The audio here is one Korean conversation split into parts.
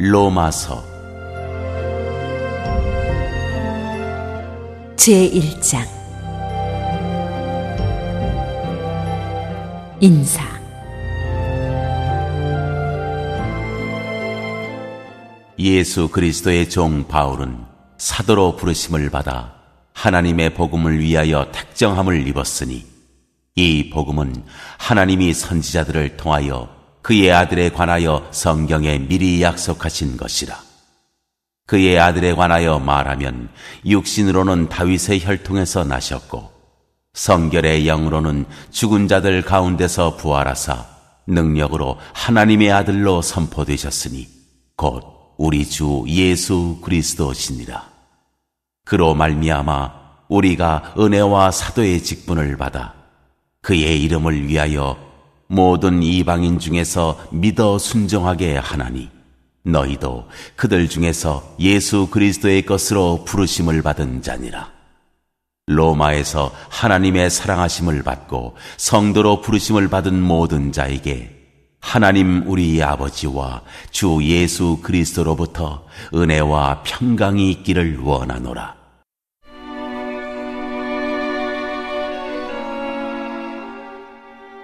로마서 제1장 인사. 예수 그리스도의 종 바울은 사도로 부르심을 받아 하나님의 복음을 위하여 택정함을 입었으니, 이 복음은 하나님이 선지자들을 통하여 그의 아들에 관하여 성경에 미리 약속하신 것이라. 그의 아들에 관하여 말하면 육신으로는 다윗의 혈통에서 나셨고, 성결의 영으로는 죽은 자들 가운데서 부활하사 능력으로 하나님의 아들로 선포되셨으니 곧 우리 주 예수 그리스도시니라. 그로 말미암아 우리가 은혜와 사도의 직분을 받아 그의 이름을 위하여 모든 이방인 중에서 믿어 순종하게 하나니, 너희도 그들 중에서 예수 그리스도의 것으로 부르심을 받은 자니라. 로마에서 하나님의 사랑하심을 받고 성도로 부르심을 받은 모든 자에게 하나님 우리 아버지와 주 예수 그리스도로부터 은혜와 평강이 있기를 원하노라.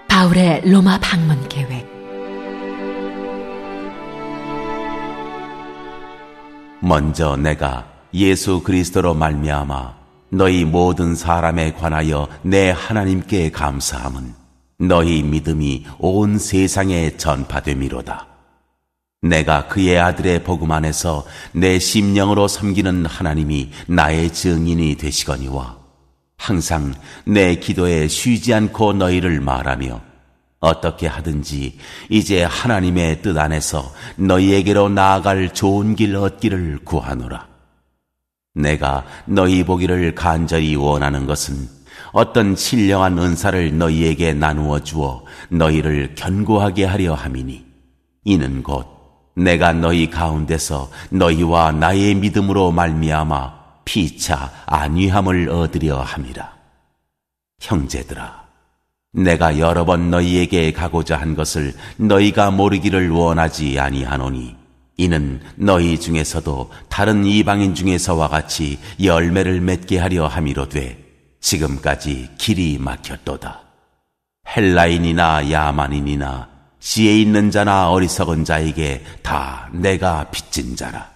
바울의 로마 방문 계획. 먼저 내가 예수 그리스도로 말미암아 너희 모든 사람에 관하여 내 하나님께 감사함은 너희 믿음이 온 세상에 전파됨이로다. 내가 그의 아들의 복음 안에서 내 심령으로 섬기는 하나님이 나의 증인이 되시거니와, 항상 내 기도에 쉬지 않고 너희를 말하며 어떻게 하든지 이제 하나님의 뜻 안에서 너희에게로 나아갈 좋은 길 얻기를 구하노라. 내가 너희 보기를 간절히 원하는 것은 어떤 신령한 은사를 너희에게 나누어 주어 너희를 견고하게 하려 함이니, 이는 곧 내가 너희 가운데서 너희와 나의 믿음으로 말미암아 피차 안위함을 얻으려 함이라. 형제들아, 내가 여러 번 너희에게 가고자 한 것을 너희가 모르기를 원하지 아니하노니, 이는 너희 중에서도 다른 이방인 중에서와 같이 열매를 맺게 하려 함이로되 지금까지 길이 막혔도다. 헬라인이나 야만인이나 지혜 있는 자나 어리석은 자에게 다 내가 빚진 자라.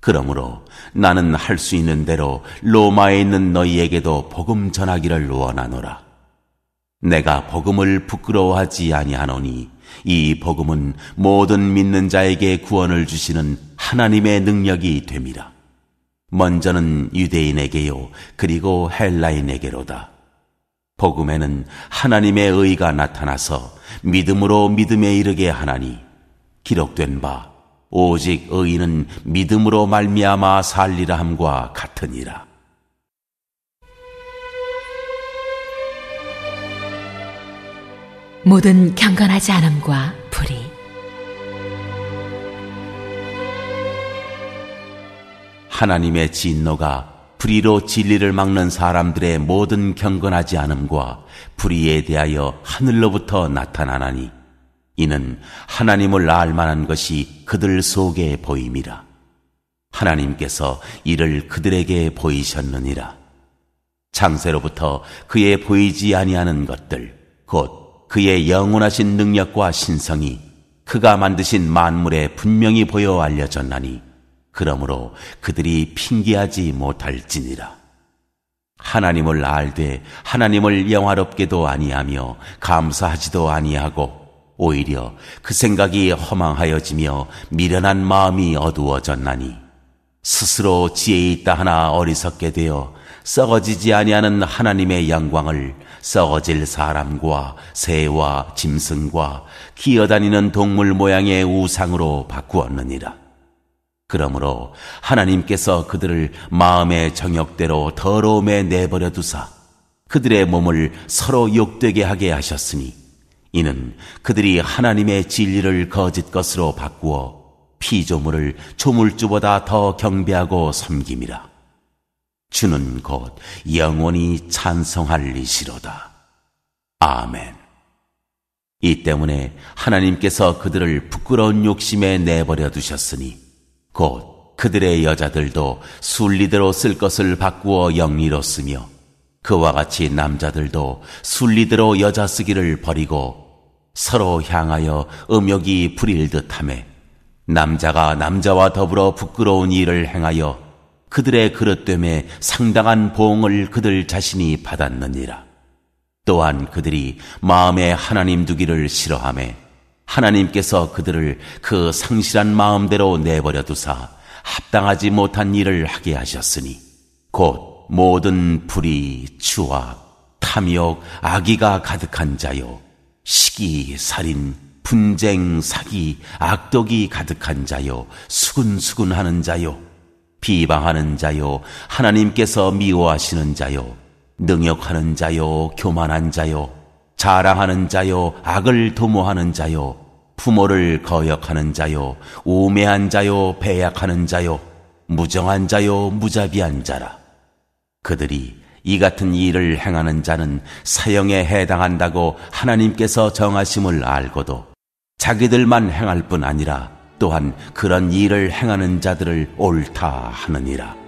그러므로 나는 할 수 있는 대로 로마에 있는 너희에게도 복음 전하기를 원하노라. 내가 복음을 부끄러워하지 아니하노니 이 복음은 모든 믿는 자에게 구원을 주시는 하나님의 능력이 됨이라. 먼저는 유대인에게요, 그리고 헬라인에게로다. 복음에는 하나님의 의가 나타나서 믿음으로 믿음에 이르게 하나니, 기록된 바 오직 의인은 믿음으로 말미암아 살리라 함과 같으니라. 모든 경건하지 않음과 불의. 하나님의 진노가 불의로 진리를 막는 사람들의 모든 경건하지 않음과 불의에 대하여 하늘로부터 나타나나니, 이는 하나님을 알만한 것이 그들 속에 보임이라. 하나님께서 이를 그들에게 보이셨느니라. 창세로부터 그의 보이지 아니하는 것들, 곧 그의 영원하신 능력과 신성이 그가 만드신 만물에 분명히 보여 알려졌나니, 그러므로 그들이 핑계하지 못할지니라. 하나님을 알되 하나님을 영화롭게도 아니하며 감사하지도 아니하고, 오히려 그 생각이 허망하여지며 미련한 마음이 어두워졌나니, 스스로 지혜 있다 하나 어리석게 되어 썩어지지 아니하는 하나님의 영광을 썩어질 사람과 새와 짐승과 기어다니는 동물 모양의 우상으로 바꾸었느니라. 그러므로 하나님께서 그들을 마음의 정욕대로 더러움에 내버려 두사 그들의 몸을 서로 욕되게 하게 하셨으니, 이는 그들이 하나님의 진리를 거짓 것으로 바꾸어 피조물을 조물주보다 더 경배하고 섬김이라. 주는 곧 영원히 찬송할 이시로다. 아멘. 이 때문에 하나님께서 그들을 부끄러운 욕심에 내버려 두셨으니 곧 그들의 여자들도 순리대로 쓸 것을 바꾸어 영리로 쓰며 그와 같이 남자들도 순리대로 여자 쓰기를 버리고 서로 향하여 음욕이 부릴 듯하매 남자가 남자와 더불어 부끄러운 일을 행하여 그들의 그릇됨에 상당한 보응을 그들 자신이 받았느니라. 또한 그들이 마음에 하나님 두기를 싫어하매 하나님께서 그들을 그 상실한 마음대로 내버려 두사 합당하지 못한 일을 하게 하셨으니 곧 모든 불의, 추악, 탐욕, 악의가 가득한 자요 시기, 살인, 분쟁, 사기, 악독이 가득한 자요 수군수군하는 자요 비방하는 자요 하나님께서 미워하시는 자요 능욕하는 자요 교만한 자요 자랑하는 자요 악을 도모하는 자요 부모를 거역하는 자요 우매한 자요 배약하는 자요 무정한 자요 무자비한 자라. 그들이 이 같은 일을 행하는 자는 사형에 해당한다고 하나님께서 정하심을 알고도 자기들만 행할 뿐 아니라 또한 그런 일을 행하는 자들을 옳다 하느니라.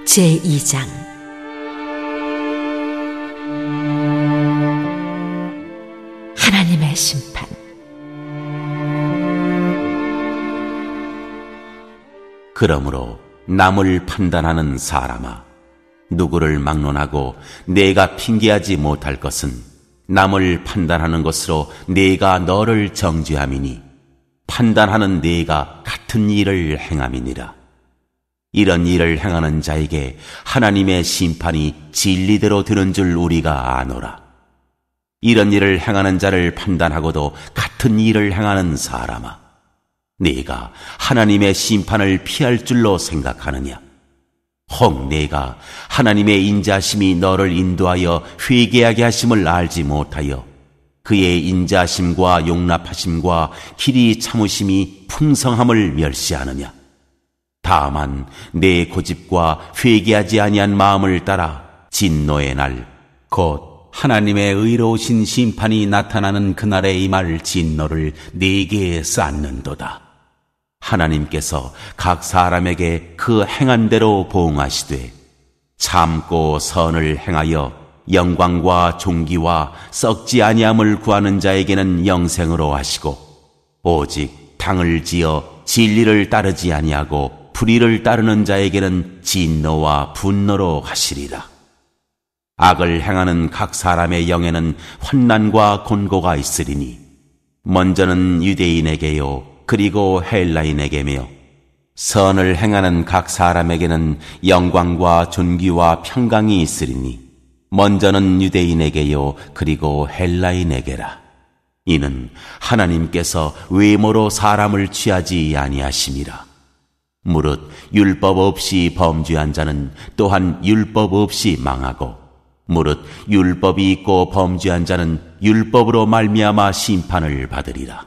제2장 하나님의 심판. 그러므로 남을 판단하는 사람아, 누구를 막론하고 내가 핑계하지 못할 것은 남을 판단하는 것으로 내가 너를 정죄함이니 판단하는 내가 같은 일을 행함이니라. 이런 일을 행하는 자에게 하나님의 심판이 진리대로 되는 줄 우리가 아노라. 이런 일을 행하는 자를 판단하고도 같은 일을 행하는 사람아, 네가 하나님의 심판을 피할 줄로 생각하느냐? 혹 네가 하나님의 인자하심이 너를 인도하여 회개하게 하심을 알지 못하여 그의 인자하심과 용납하심과 길이 참으심이 풍성함을 멸시하느냐? 다만 내 고집과 회개하지 아니한 마음을 따라 진노의 날, 곧 하나님의 의로우신 심판이 나타나는 그날에 임할 진노를 네게 쌓는도다. 하나님께서 각 사람에게 그 행한 대로 보응하시되 참고 선을 행하여 영광과 존귀와 썩지 아니함을 구하는 자에게는 영생으로 하시고 오직 당을 지어 진리를 따르지 아니하고 불의를 따르는 자에게는 진노와 분노로 하시리라. 악을 행하는 각 사람의 영에는 환난과 곤고가 있으리니 먼저는 유대인에게요 그리고 헬라인에게며 선을 행하는 각 사람에게는 영광과 존귀와 평강이 있으리니 먼저는 유대인에게요 그리고 헬라인에게라. 이는 하나님께서 외모로 사람을 취하지 아니하심이라. 무릇 율법 없이 범죄한 자는 또한 율법 없이 망하고 무릇 율법이 있고 범죄한 자는 율법으로 말미암아 심판을 받으리라.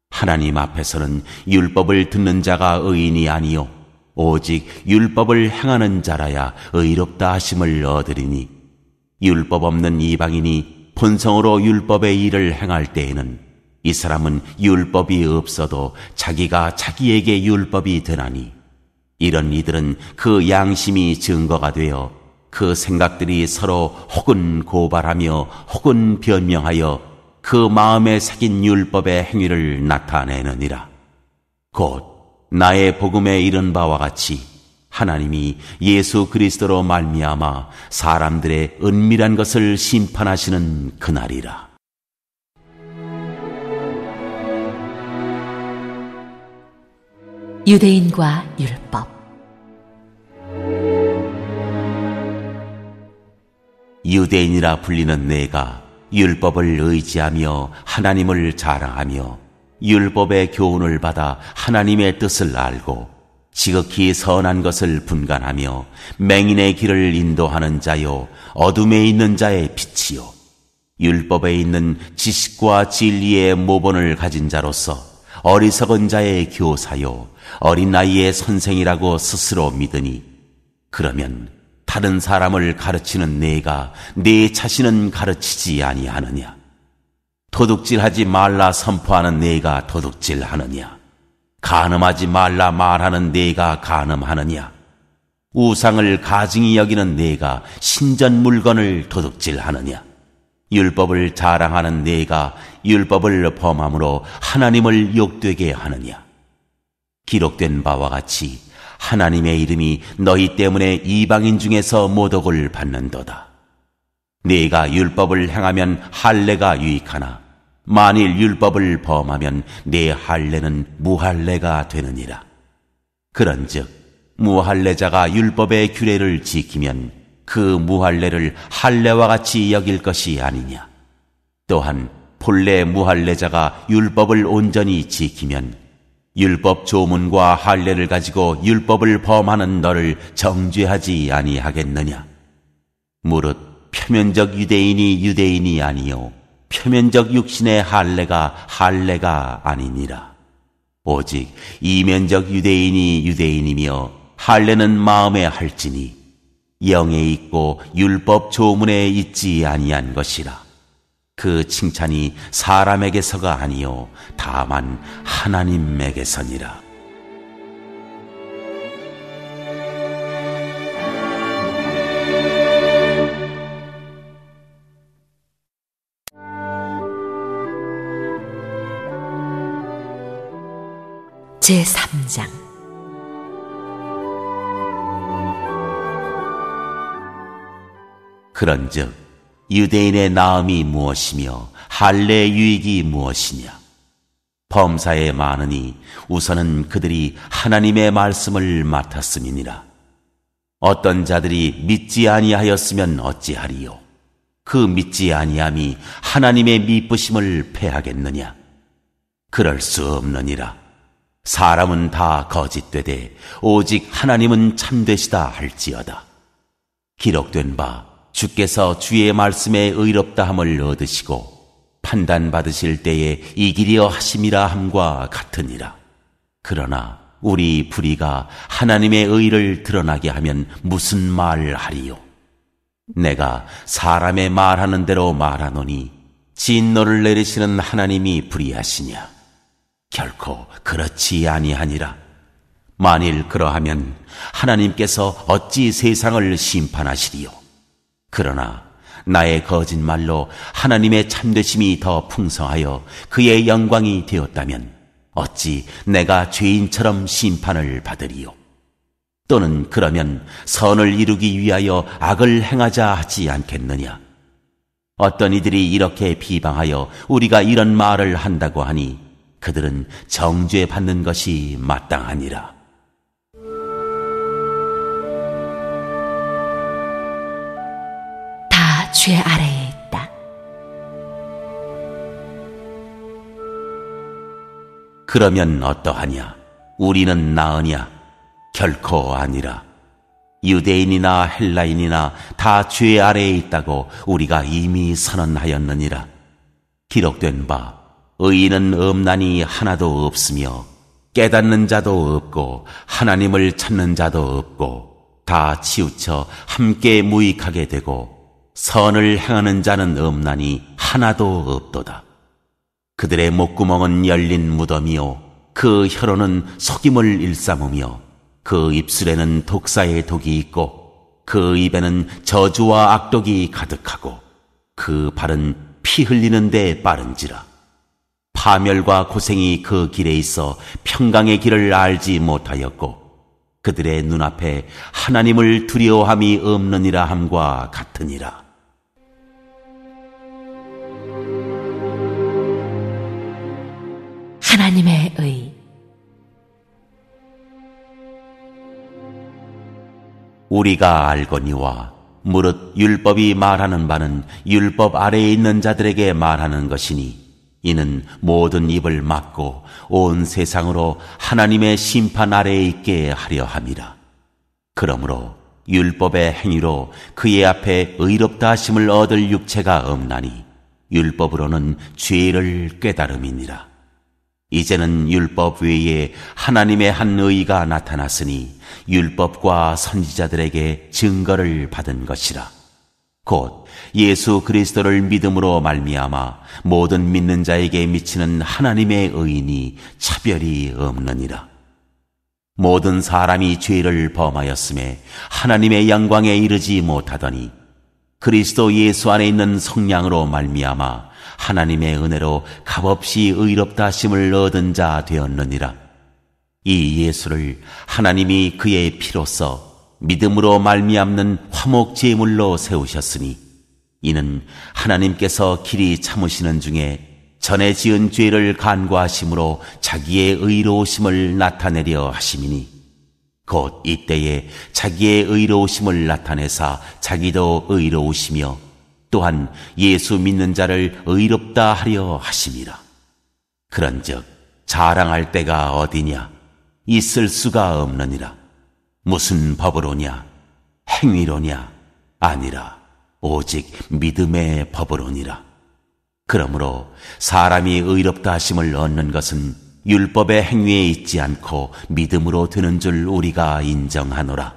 하나님 앞에서는 율법을 듣는 자가 의인이 아니요 오직 율법을 행하는 자라야 의롭다 하심을 얻으리니 율법 없는 이방인이 본성으로 율법의 일을 행할 때에는 이 사람은 율법이 없어도 자기가 자기에게 율법이 되나니 이런 이들은 그 양심이 증거가 되어 그 생각들이 서로 혹은 고발하며 혹은 변명하여 그 마음에 새긴 율법의 행위를 나타내느니라. 곧 나의 복음에 이른 바와 같이 하나님이 예수 그리스도로 말미암아 사람들의 은밀한 것을 심판하시는 그날이라. 유대인과 율법. 유대인이라 불리는 내가 율법을 의지하며 하나님을 자랑하며 율법의 교훈을 받아 하나님의 뜻을 알고 지극히 선한 것을 분간하며 맹인의 길을 인도하는 자요 어둠에 있는 자의 빛이요 율법에 있는 지식과 진리의 모본을 가진 자로서 어리석은 자의 교사요 어린 나이의 선생이라고 스스로 믿으니 그러면 다른 사람을 가르치는 네가 네 자신은 가르치지 아니하느냐? 도둑질하지 말라 선포하는 네가 도둑질하느냐? 간음하지 말라 말하는 네가 간음하느냐? 우상을 가증히 여기는 네가 신전 물건을 도둑질하느냐? 율법을 자랑하는 네가 율법을 범함으로 하나님을 욕되게 하느냐? 기록된 바와 같이 하나님의 이름이 너희 때문에 이방인 중에서 모독을 받는도다. 네가 율법을 행하면 할례가 유익하나 만일 율법을 범하면 네 할례는 무할례가 되느니라. 그런즉 무할례자가 율법의 규례를 지키면 그 무할례를 할례와 같이 여길 것이 아니냐. 또한 본래 무할례자가 율법을 온전히 지키면 율법 조문과 할례를 가지고 율법을 범하는 너를 정죄하지 아니하겠느냐. 무릇 표면적 유대인이 유대인이 아니요 표면적 육신의 할례가 아니니라. 오직 이면적 유대인이 유대인이며 할례는 마음에 할지니 영에 있고 율법 조문에 있지 아니한 것이라. 그 칭찬이 사람에게서가 아니요 다만 하나님에게서니라. 제3장. 그런즉 유대인의 나음이 무엇이며 할례의 유익이 무엇이냐? 범사에 많으니 우선은 그들이 하나님의 말씀을 맡았음이니라. 어떤 자들이 믿지 아니하였으면 어찌하리요? 그 믿지 아니함이 하나님의 미쁘심을 패하겠느냐? 그럴 수 없느니라. 사람은 다 거짓되되 오직 하나님은 참되시다 할지어다. 기록된 바 주께서 주의 말씀에 의롭다함을 얻으시고 판단받으실 때에 이기려 하심이라 함과 같으니라. 그러나 우리 불의가 하나님의 의를 드러나게 하면 무슨 말을 하리요? 내가 사람의 말하는 대로 말하노니 진노를 내리시는 하나님이 불의하시냐? 결코 그렇지 아니하니라. 만일 그러하면 하나님께서 어찌 세상을 심판하시리요? 그러나 나의 거짓말로 하나님의 참되심이 더 풍성하여 그의 영광이 되었다면 어찌 내가 죄인처럼 심판을 받으리요? 또는 그러면 선을 이루기 위하여 악을 행하자 하지 않겠느냐? 어떤 이들이 이렇게 비방하여 우리가 이런 말을 한다고 하니 그들은 정죄받는 것이 마땅하니라. 다 죄 아래에 있다. 그러면 어떠하냐? 우리는 나으냐? 결코 아니라. 유대인이나 헬라인이나 다 죄 아래에 있다고 우리가 이미 선언하였느니라. 기록된 바 의인은 없나니 하나도 없으며 깨닫는 자도 없고 하나님을 찾는 자도 없고 다 치우쳐 함께 무익하게 되고 선을 행하는 자는 없나니 하나도 없도다. 그들의 목구멍은 열린 무덤이요 그 혀로는 속임을 일삼으며 그 입술에는 독사의 독이 있고 그 입에는 저주와 악독이 가득하고 그 발은 피 흘리는 데 빠른지라. 파멸과 고생이 그 길에 있어 평강의 길을 알지 못하였고 그들의 눈앞에 하나님을 두려워함이 없느니라 함과 같으니라. 하나님의 의. 우리가 알거니와 무릇 율법이 말하는 바는 율법 아래에 있는 자들에게 말하는 것이니 이는 모든 입을 막고 온 세상으로 하나님의 심판 아래에 있게 하려 함이라. 그러므로 율법의 행위로 그의 앞에 의롭다 하심을 얻을 육체가 없나니 율법으로는 죄를 깨달음이니라. 이제는 율법 외에 하나님의 한 의가 나타났으니 율법과 선지자들에게 증거를 받은 것이라. 곧 예수 그리스도를 믿음으로 말미암아 모든 믿는 자에게 미치는 하나님의 의인이 차별이 없느니라. 모든 사람이 죄를 범하였음에 하나님의 영광에 이르지 못하더니 그리스도 예수 안에 있는 성령으로 말미암아 하나님의 은혜로 값없이 의롭다 하심을 얻은 자 되었느니라. 이 예수를 하나님이 그의 피로써 믿음으로 말미암는 화목 제물로 세우셨으니 이는 하나님께서 길이 참으시는 중에 전에 지은 죄를 간과하심으로 자기의 의로우심을 나타내려 하심이니 곧 이때에 자기의 의로우심을 나타내사 자기도 의로우시며 또한 예수 믿는 자를 의롭다 하려 하심이라. 그런즉 자랑할 때가 어디냐? 있을 수가 없느니라. 무슨 법으로냐? 행위로냐? 아니라 오직 믿음의 법으로니라. 그러므로 사람이 의롭다 하심을 얻는 것은 율법의 행위에 있지 않고 믿음으로 되는 줄 우리가 인정하노라.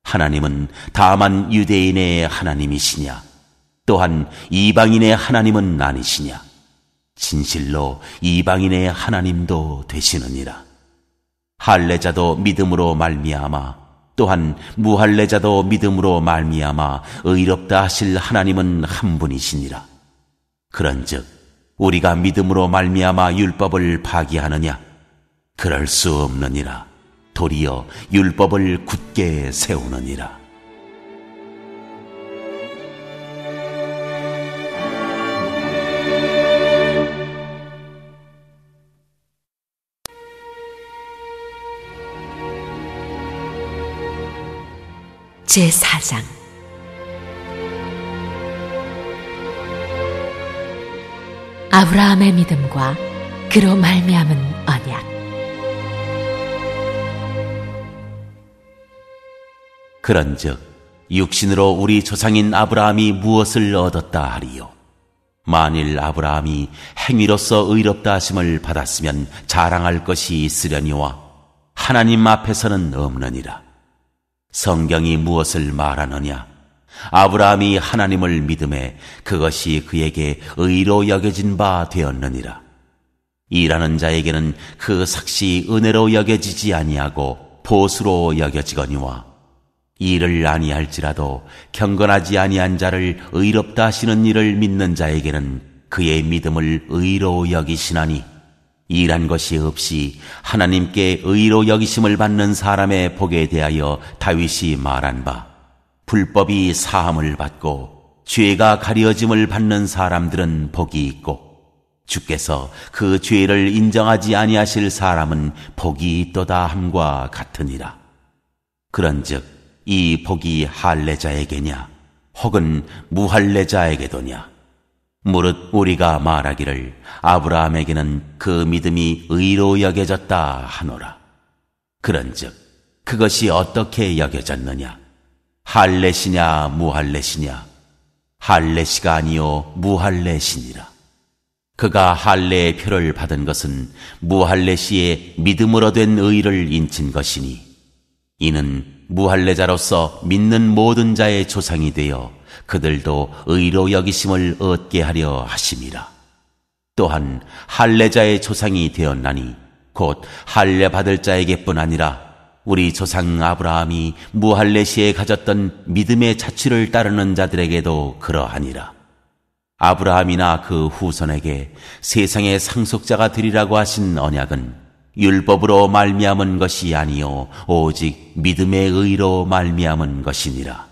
하나님은 다만 유대인의 하나님이시냐? 또한 이방인의 하나님은 아니시냐? 진실로 이방인의 하나님도 되시느니라. 할례자도 믿음으로 말미암아 또한 무할례자도 믿음으로 말미암아 의롭다 하실 하나님은 한 분이시니라. 그런즉 우리가 믿음으로 말미암아 율법을 파기하느냐? 그럴 수 없느니라. 도리어 율법을 굳게 세우느니라. 제4장 아브라함의 믿음과 그로 말미암은 언약. 그런즉 육신으로 우리 조상인 아브라함이 무엇을 얻었다 하리요? 만일 아브라함이 행위로서 의롭다 하심을 받았으면 자랑할 것이 있으려니와 하나님 앞에서는 없느니라. 성경이 무엇을 말하느냐? 아브라함이 하나님을 믿음에 그것이 그에게 의로 여겨진 바 되었느니라. 일하는 자에게는 그 삭시 은혜로 여겨지지 아니하고 보수로 여겨지거니와 일을 아니할지라도 경건하지 아니한 자를 의롭다 하시는 일을 믿는 자에게는 그의 믿음을 의로 여기시나니 일한 것이 없이 하나님께 의로 여기심을 받는 사람의 복에 대하여 다윗이 말한 바 불법이 사함을 받고 죄가 가려짐을 받는 사람들은 복이 있고 주께서 그 죄를 인정하지 아니하실 사람은 복이 있도다 함과 같으니라. 그런즉 이 복이 할례자에게냐 혹은 무할례자에게도냐? 무릇 우리가 말하기를 아브라함에게는 그 믿음이 의로 여겨졌다 하노라. 그런즉 그것이 어떻게 여겨졌느냐? 할례시냐 무할례시냐? 할례시가 아니요 무할례시니라. 그가 할례의 표를 받은 것은 무할례시의 믿음으로 된 의를 인친 것이니 이는 무할례자로서 믿는 모든 자의 조상이 되어 그들도 의로 여기심을 얻게 하려 하심이라. 또한 할례자의 조상이 되었나니 곧 할례 받을 자에게뿐 아니라 우리 조상 아브라함이 무할례시에 가졌던 믿음의 자취를 따르는 자들에게도 그러하니라. 아브라함이나 그 후손에게 세상의 상속자가 되리라고 하신 언약은 율법으로 말미암은 것이 아니요 오직 믿음의 의로 말미암은 것이니라.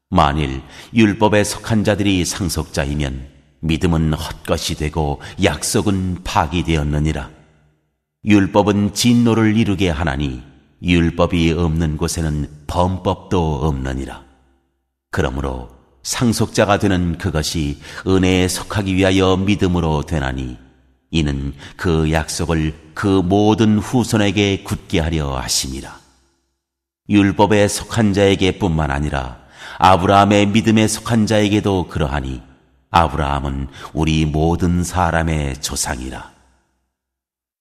만일 율법에 속한 자들이 상속자이면 믿음은 헛것이 되고 약속은 파기되었느니라. 율법은 진노를 이루게 하나니 율법이 없는 곳에는 범법도 없느니라. 그러므로 상속자가 되는 그것이 은혜에 속하기 위하여 믿음으로 되나니 이는 그 약속을 그 모든 후손에게 굳게 하려 하심이라. 율법에 속한 자에게 뿐만 아니라 아브라함의 믿음에 속한 자에게도 그러하니 아브라함은 우리 모든 사람의 조상이라.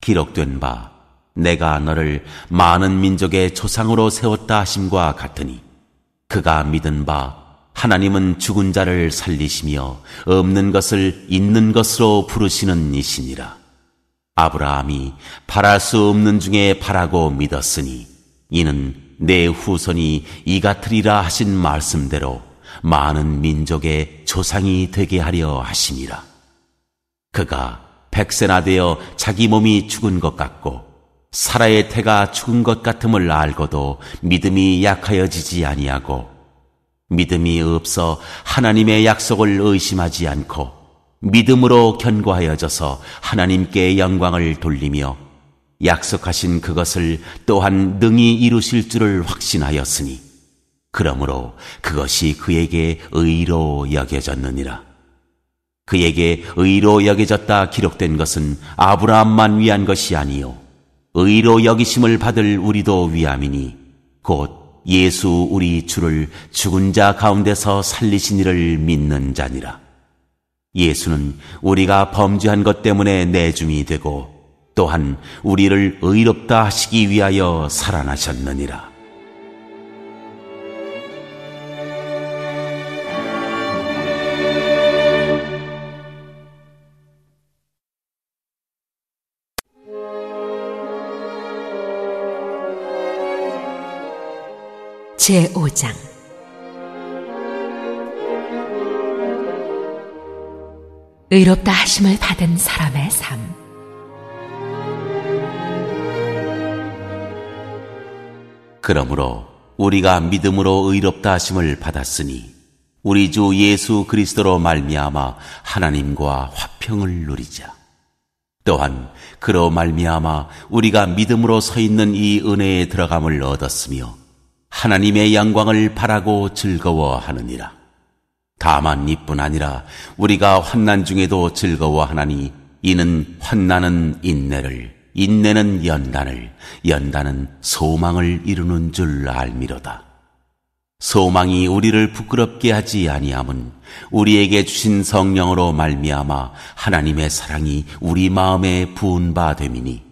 기록된 바 내가 너를 많은 민족의 조상으로 세웠다 하심과 같으니 그가 믿은 바 하나님은 죽은 자를 살리시며 없는 것을 있는 것으로 부르시는 이시니라. 아브라함이 바랄 수 없는 중에 바라고 믿었으니 이는 내 후손이 이 같으리라 하신 말씀대로 많은 민족의 조상이 되게 하려 하심이라. 그가 100세나 되어 자기 몸이 죽은 것 같고 사라의 태가 죽은 것 같음을 알고도 믿음이 약하여지지 아니하고 믿음이 없어 하나님의 약속을 의심하지 않고 믿음으로 견고하여져서 하나님께 영광을 돌리며 약속하신 그것을 또한 능히 이루실 줄을 확신하였으니 그러므로 그것이 그에게 의로 여겨졌느니라. 그에게 의로 여겨졌다 기록된 것은 아브라함만 위한 것이 아니요 의로 여기심을 받을 우리도 위함이니 곧 예수 우리 주를 죽은 자 가운데서 살리신 이를 믿는 자니라. 예수는 우리가 범죄한 것 때문에 내줌이 되고 또한 우리를 의롭다 하시기 위하여 살아나셨느니라. 제5장 의롭다 하심을 받은 사람의 삶. 그러므로 우리가 믿음으로 의롭다 하심을 받았으니 우리 주 예수 그리스도로 말미암아 하나님과 화평을 누리자. 또한 그로 말미암아 우리가 믿음으로 서 있는 이 은혜에 들어감을 얻었으며 하나님의 영광을 바라고 즐거워하느니라. 다만 이뿐 아니라 우리가 환난 중에도 즐거워하나니 이는 환난은 인내를, 인내는 연단을, 연단은 소망을 이루는 줄 알미로다. 소망이 우리를 부끄럽게 하지 아니함은 우리에게 주신 성령으로 말미암아 하나님의 사랑이 우리 마음에 부은 바 됨이니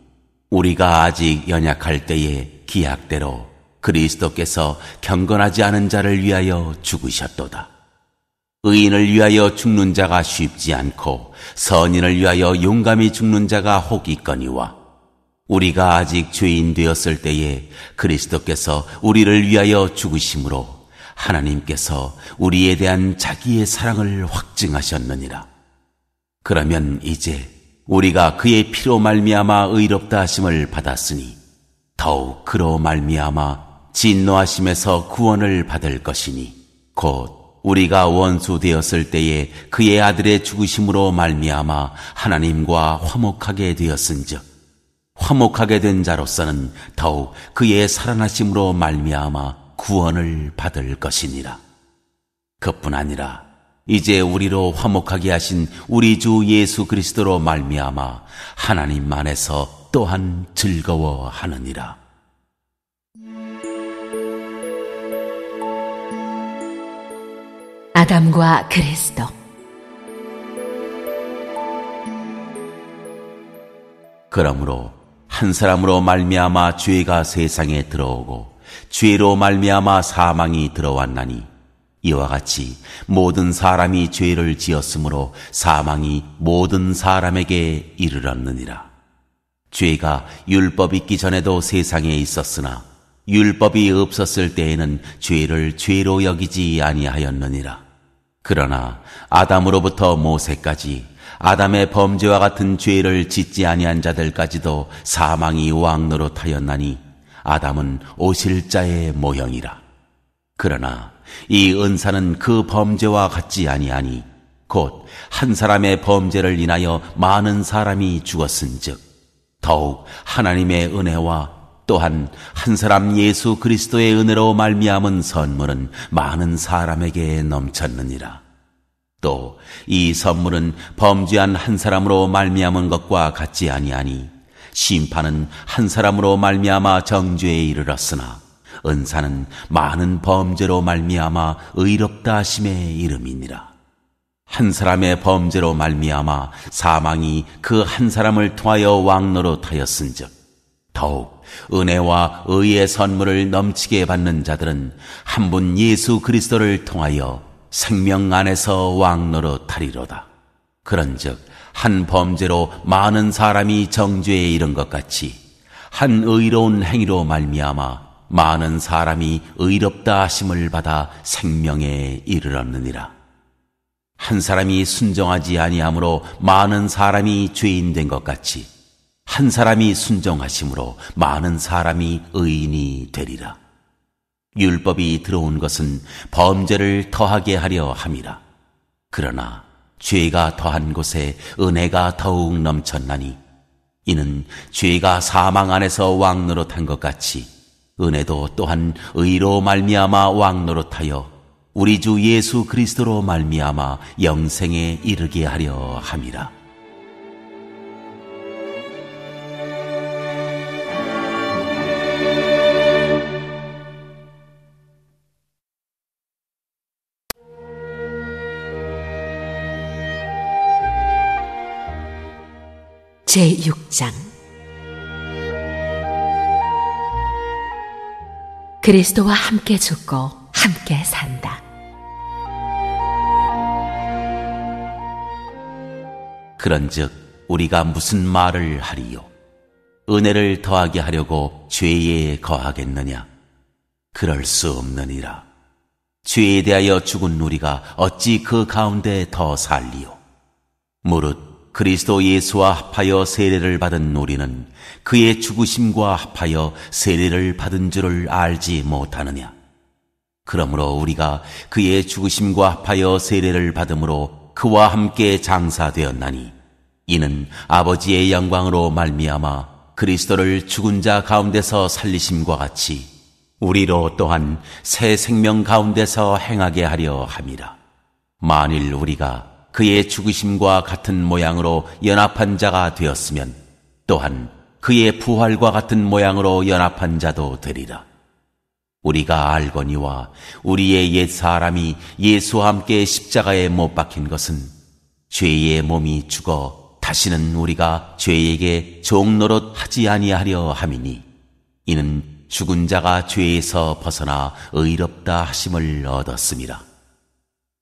우리가 아직 연약할 때에 기약대로 그리스도께서 경건하지 않은 자를 위하여 죽으셨도다. 의인을 위하여 죽는 자가 쉽지 않고 선인을 위하여 용감히 죽는 자가 혹 있거니와 우리가 아직 죄인 되었을 때에 그리스도께서 우리를 위하여 죽으심으로 하나님께서 우리에 대한 자기의 사랑을 확증하셨느니라. 그러면 이제 우리가 그의 피로 말미암아 의롭다 하심을 받았으니 더욱 그로 말미암아 진노하심에서 구원을 받을 것이니 곧 우리가 원수 되었을 때에 그의 아들의 죽으심으로 말미암아 하나님과 화목하게 되었은즉 화목하게 된 자로서는 더욱 그의 살아나심으로 말미암아 구원을 받을 것이니라. 그뿐 아니라 이제 우리로 화목하게 하신 우리 주 예수 그리스도로 말미암아 하나님 안에서 또한 즐거워하느니라. 아담과 그리스도. 그러므로 한 사람으로 말미암아 죄가 세상에 들어오고 죄로 말미암아 사망이 들어왔나니 이와 같이 모든 사람이 죄를 지었으므로 사망이 모든 사람에게 이르렀느니라. 죄가 율법 있기 전에도 세상에 있었으나 율법이 없었을 때에는 죄를 죄로 여기지 아니하였느니라. 그러나 아담으로부터 모세까지 아담의 범죄와 같은 죄를 짓지 아니한 자들까지도 사망이 왕노릇하였나니 아담은 오실 자의 모형이라. 그러나 이 은사는 그 범죄와 같지 아니하니 곧 한 사람의 범죄를 인하여 많은 사람이 죽었은즉 더욱 하나님의 은혜와 또한 한 사람 예수 그리스도의 은혜로 말미암은 선물은 많은 사람에게 넘쳤느니라. 또 이 선물은 범죄한 한 사람으로 말미암은 것과 같지 아니하니 심판은 한 사람으로 말미암아 정죄에 이르렀으나 은사는 많은 범죄로 말미암아 의롭다 하심에 이름이니라. 한 사람의 범죄로 말미암아 사망이 그 한 사람을 통하여 왕노릇하였은즉 더욱 은혜와 의의 선물을 넘치게 받는 자들은 한 분 예수 그리스도를 통하여 생명 안에서 왕노릇하리로다. 그런즉 한 범죄로 많은 사람이 정죄에 이른 것 같이 한 의로운 행위로 말미암아 많은 사람이 의롭다 하심을 받아 생명에 이르렀느니라. 한 사람이 순종하지 아니함으로 많은 사람이 죄인 된 것 같이 한 사람이 순종하심으로 많은 사람이 의인이 되리라. 율법이 들어온 것은 범죄를 더하게 하려 함이라. 그러나 죄가 더한 곳에 은혜가 더욱 넘쳤나니 이는 죄가 사망 안에서 왕노릇한 것 같이 은혜도 또한 의로 말미암아 왕노릇하여 우리 주 예수 그리스도로 말미암아 영생에 이르게 하려 함이라. 제6장 그리스도와 함께 죽고 함께 산다. 그런즉 우리가 무슨 말을 하리요? 은혜를 더하게 하려고 죄에 거하겠느냐? 그럴 수 없느니라. 죄에 대하여 죽은 우리가 어찌 그 가운데 더 살리요? 무릇 그리스도 예수와 합하여 세례를 받은 우리는 그의 죽으심과 합하여 세례를 받은 줄을 알지 못하느냐? 그러므로 우리가 그의 죽으심과 합하여 세례를 받음으로 그와 함께 장사되었나니 이는 아버지의 영광으로 말미암아 그리스도를 죽은 자 가운데서 살리심과 같이 우리로 또한 새 생명 가운데서 행하게 하려 함이라. 만일 우리가 그의 죽으심과 같은 모양으로 연합한 자가 되었으면 또한 그의 부활과 같은 모양으로 연합한 자도 되리라. 우리가 알거니와 우리의 옛 사람이 예수와 함께 십자가에 못 박힌 것은 죄의 몸이 죽어 다시는 우리가 죄에게 종노릇 하지 아니하려 함이니 이는 죽은 자가 죄에서 벗어나 의롭다 하심을 얻었음이라.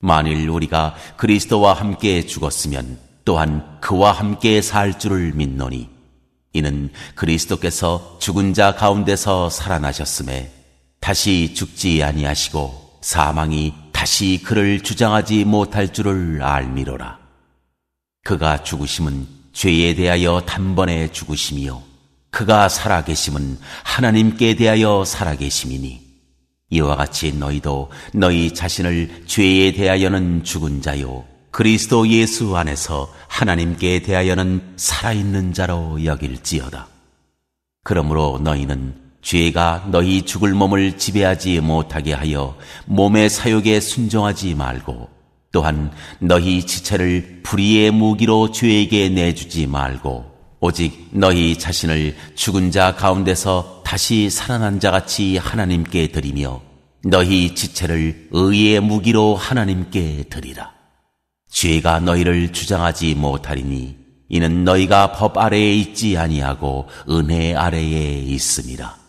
만일 우리가 그리스도와 함께 죽었으면 또한 그와 함께 살 줄을 믿노니 이는 그리스도께서 죽은 자 가운데서 살아나셨음에 다시 죽지 아니하시고 사망이 다시 그를 주장하지 못할 줄을 알미로라. 그가 죽으심은 죄에 대하여 단번에 죽으심이요 그가 살아계심은 하나님께 대하여 살아계심이니 이와 같이 너희도 너희 자신을 죄에 대하여는 죽은 자요 그리스도 예수 안에서 하나님께 대하여는 살아있는 자로 여길지어다. 그러므로 너희는 죄가 너희 죽을 몸을 지배하지 못하게 하여 몸의 사욕에 순종하지 말고 또한 너희 지체를 불의의 무기로 죄에게 내주지 말고 오직 너희 자신을 죽은 자 가운데서 다시 살아난 자같이 하나님께 드리며 너희 지체를 의의 무기로 하나님께 드리라. 죄가 너희를 주장하지 못하리니 이는 너희가 법 아래에 있지 아니하고 은혜 아래에 있음이라.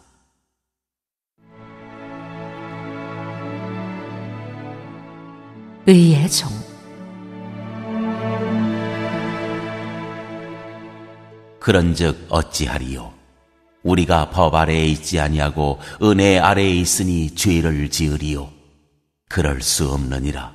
의의 종 그런즉 어찌하리요? 우리가 법 아래에 있지 아니하고 은혜 아래에 있으니 죄를 지으리요? 그럴 수 없느니라.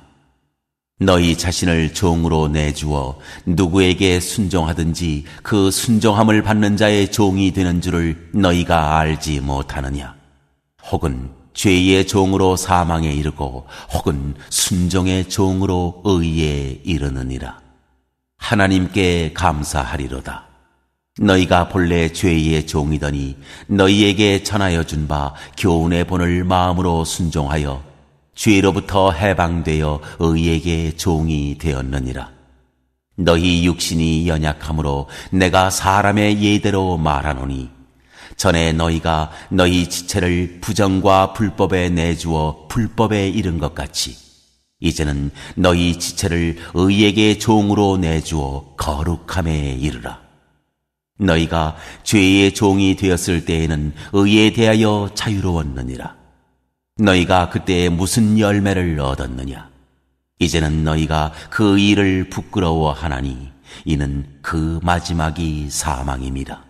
너희 자신을 종으로 내주어 누구에게 순종하든지 그 순종함을 받는 자의 종이 되는 줄을 너희가 알지 못하느냐? 혹은 죄의 종으로 사망에 이르고 혹은 순종의 종으로 의에 이르느니라. 하나님께 감사하리로다. 너희가 본래 죄의 종이더니 너희에게 전하여 준 바 교훈의 본을 마음으로 순종하여 죄로부터 해방되어 의에게 종이 되었느니라. 너희 육신이 연약함으로 내가 사람의 예대로 말하노니 전에 너희가 너희 지체를 부정과 불법에 내주어 불법에 이른 것 같이 이제는 너희 지체를 의에게 종으로 내주어 거룩함에 이르라. 너희가 죄의 종이 되었을 때에는 의에 대하여 자유로웠느니라. 너희가 그때 무슨 열매를 얻었느냐? 이제는 너희가 그 일을 부끄러워하나니 이는 그 마지막이 사망임이라.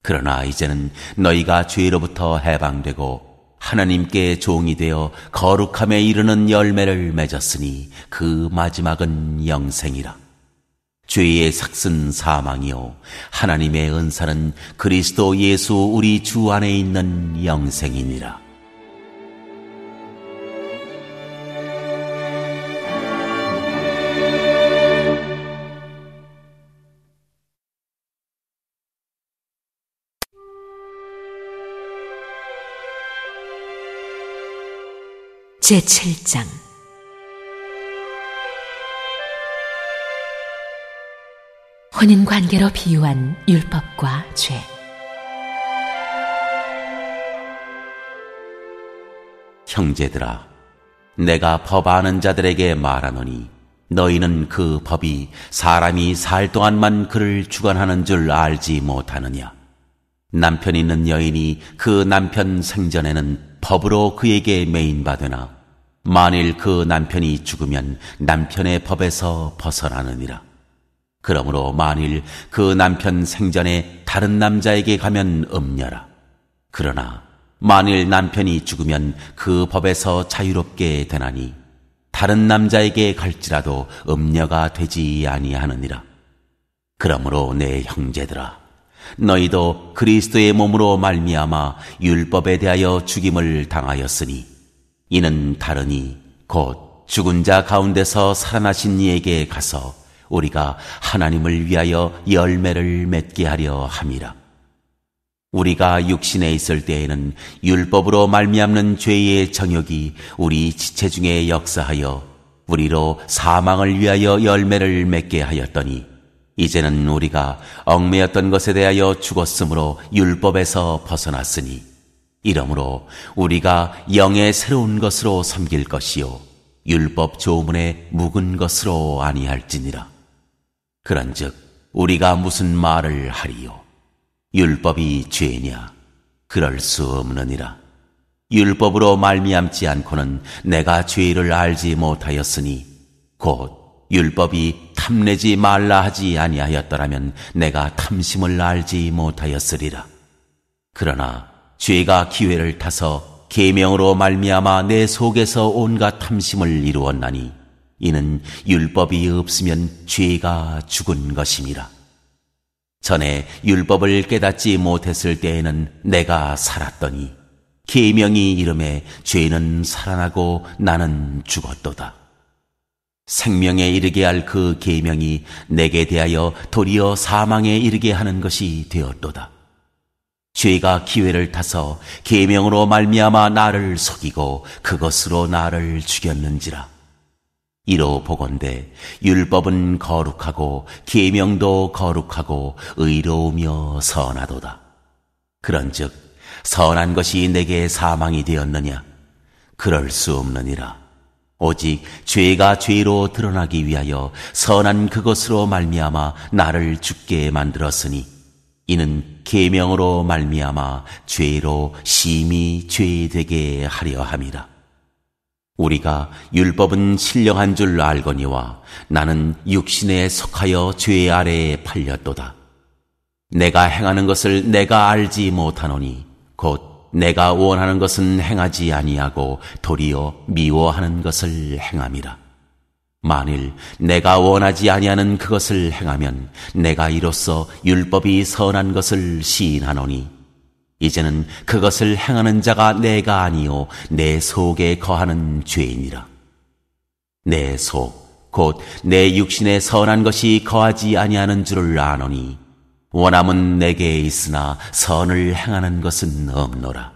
그러나 이제는 너희가 죄로부터 해방되고 하나님께 종이 되어 거룩함에 이르는 열매를 맺었으니 그 마지막은 영생이라. 죄의 삭은 사망이요 하나님의 은사는 그리스도 예수 우리 주 안에 있는 영생이니라. 제7장 혼인관계로 비유한 율법과 죄. 형제들아, 내가 법 아는 자들에게 말하노니 너희는 그 법이 사람이 살 동안만 그를 주관하는 줄 알지 못하느냐? 남편 있는 여인이 그 남편 생전에는 법으로 그에게 매인받으나 만일 그 남편이 죽으면 남편의 법에서 벗어나느니라. 그러므로 만일 그 남편 생전에 다른 남자에게 가면 음녀라. 그러나 만일 남편이 죽으면 그 법에서 자유롭게 되나니 다른 남자에게 갈지라도 음녀가 되지 아니하느니라. 그러므로 내 형제들아, 너희도 그리스도의 몸으로 말미암아 율법에 대하여 죽임을 당하였으니 이는 다르니 곧 죽은 자 가운데서 살아나신 이에게 가서 우리가 하나님을 위하여 열매를 맺게 하려 함이라. 우리가 육신에 있을 때에는 율법으로 말미암는 죄의 정욕이 우리 지체 중에 역사하여 우리로 사망을 위하여 열매를 맺게 하였더니 이제는 우리가 얽매였던 것에 대하여 죽었으므로 율법에서 벗어났으니 이러므로 우리가 영의 새로운 것으로 섬길 것이요 율법 조문에 묵은 것으로 아니할지니라. 그런즉 우리가 무슨 말을 하리요? 율법이 죄냐? 그럴 수 없느니라. 율법으로 말미암지 않고는 내가 죄를 알지 못하였으니 곧 율법이 탐내지 말라 하지 아니하였더라면 내가 탐심을 알지 못하였으리라. 그러나 죄가 기회를 타서 계명으로 말미암아 내 속에서 온갖 탐심을 이루었나니 이는 율법이 없으면 죄가 죽은 것임이라. 전에 율법을 깨닫지 못했을 때에는 내가 살았더니 계명이 이름에 죄는 살아나고 나는 죽었도다. 생명에 이르게 할 그 계명이 내게 대하여 도리어 사망에 이르게 하는 것이 되었도다. 죄가 기회를 타서 계명으로 말미암아 나를 속이고 그것으로 나를 죽였는지라. 이로 보건대 율법은 거룩하고 계명도 거룩하고 의로우며 선하도다. 그런즉 선한 것이 내게 사망이 되었느냐? 그럴 수 없느니라. 오직 죄가 죄로 드러나기 위하여 선한 그것으로 말미암아 나를 죽게 만들었으니 이는 계명으로 말미암아 죄로 심히 죄되게 하려 함이라. 우리가 율법은 신령한 줄 알거니와 나는 육신에 속하여 죄 아래에 팔렸도다. 내가 행하는 것을 내가 알지 못하노니 곧 내가 원하는 것은 행하지 아니하고 도리어 미워하는 것을 행함이라. 만일 내가 원하지 아니하는 그것을 행하면 내가 이로써 율법이 선한 것을 시인하노니 이제는 그것을 행하는 자가 내가 아니요 내 속에 거하는 죄이니라. 내 속, 곧 내 육신에 선한 것이 거하지 아니하는 줄을 아노니 원함은 내게 있으나 선을 행하는 것은 없노라.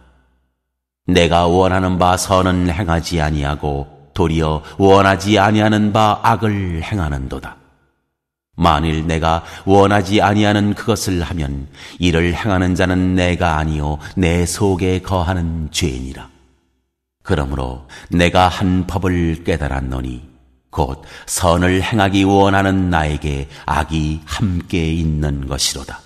내가 원하는 바 선은 행하지 아니하고 도리어 원하지 아니하는 바 악을 행하는도다. 만일 내가 원하지 아니하는 그것을 하면 이를 행하는 자는 내가 아니요 내 속에 거하는 죄이니라. 그러므로 내가 한 법을 깨달았노니 곧 선을 행하기 원하는 나에게 악이 함께 있는 것이로다.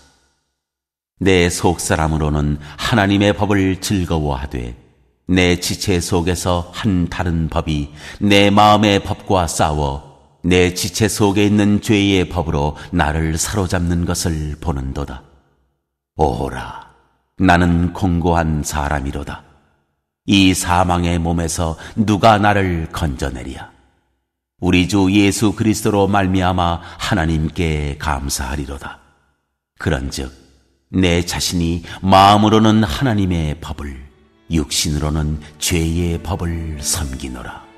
내 속사람으로는 하나님의 법을 즐거워하되 내 지체 속에서 한 다른 법이 내 마음의 법과 싸워 내 지체 속에 있는 죄의 법으로 나를 사로잡는 것을 보는도다. 오라, 나는 공고한 사람이로다. 이 사망의 몸에서 누가 나를 건져내랴. 우리 주 예수 그리스도로 말미암아 하나님께 감사하리로다. 그런즉 내 자신이 마음으로는 하나님의 법을, 육신으로는 죄의 법을 섬기노라.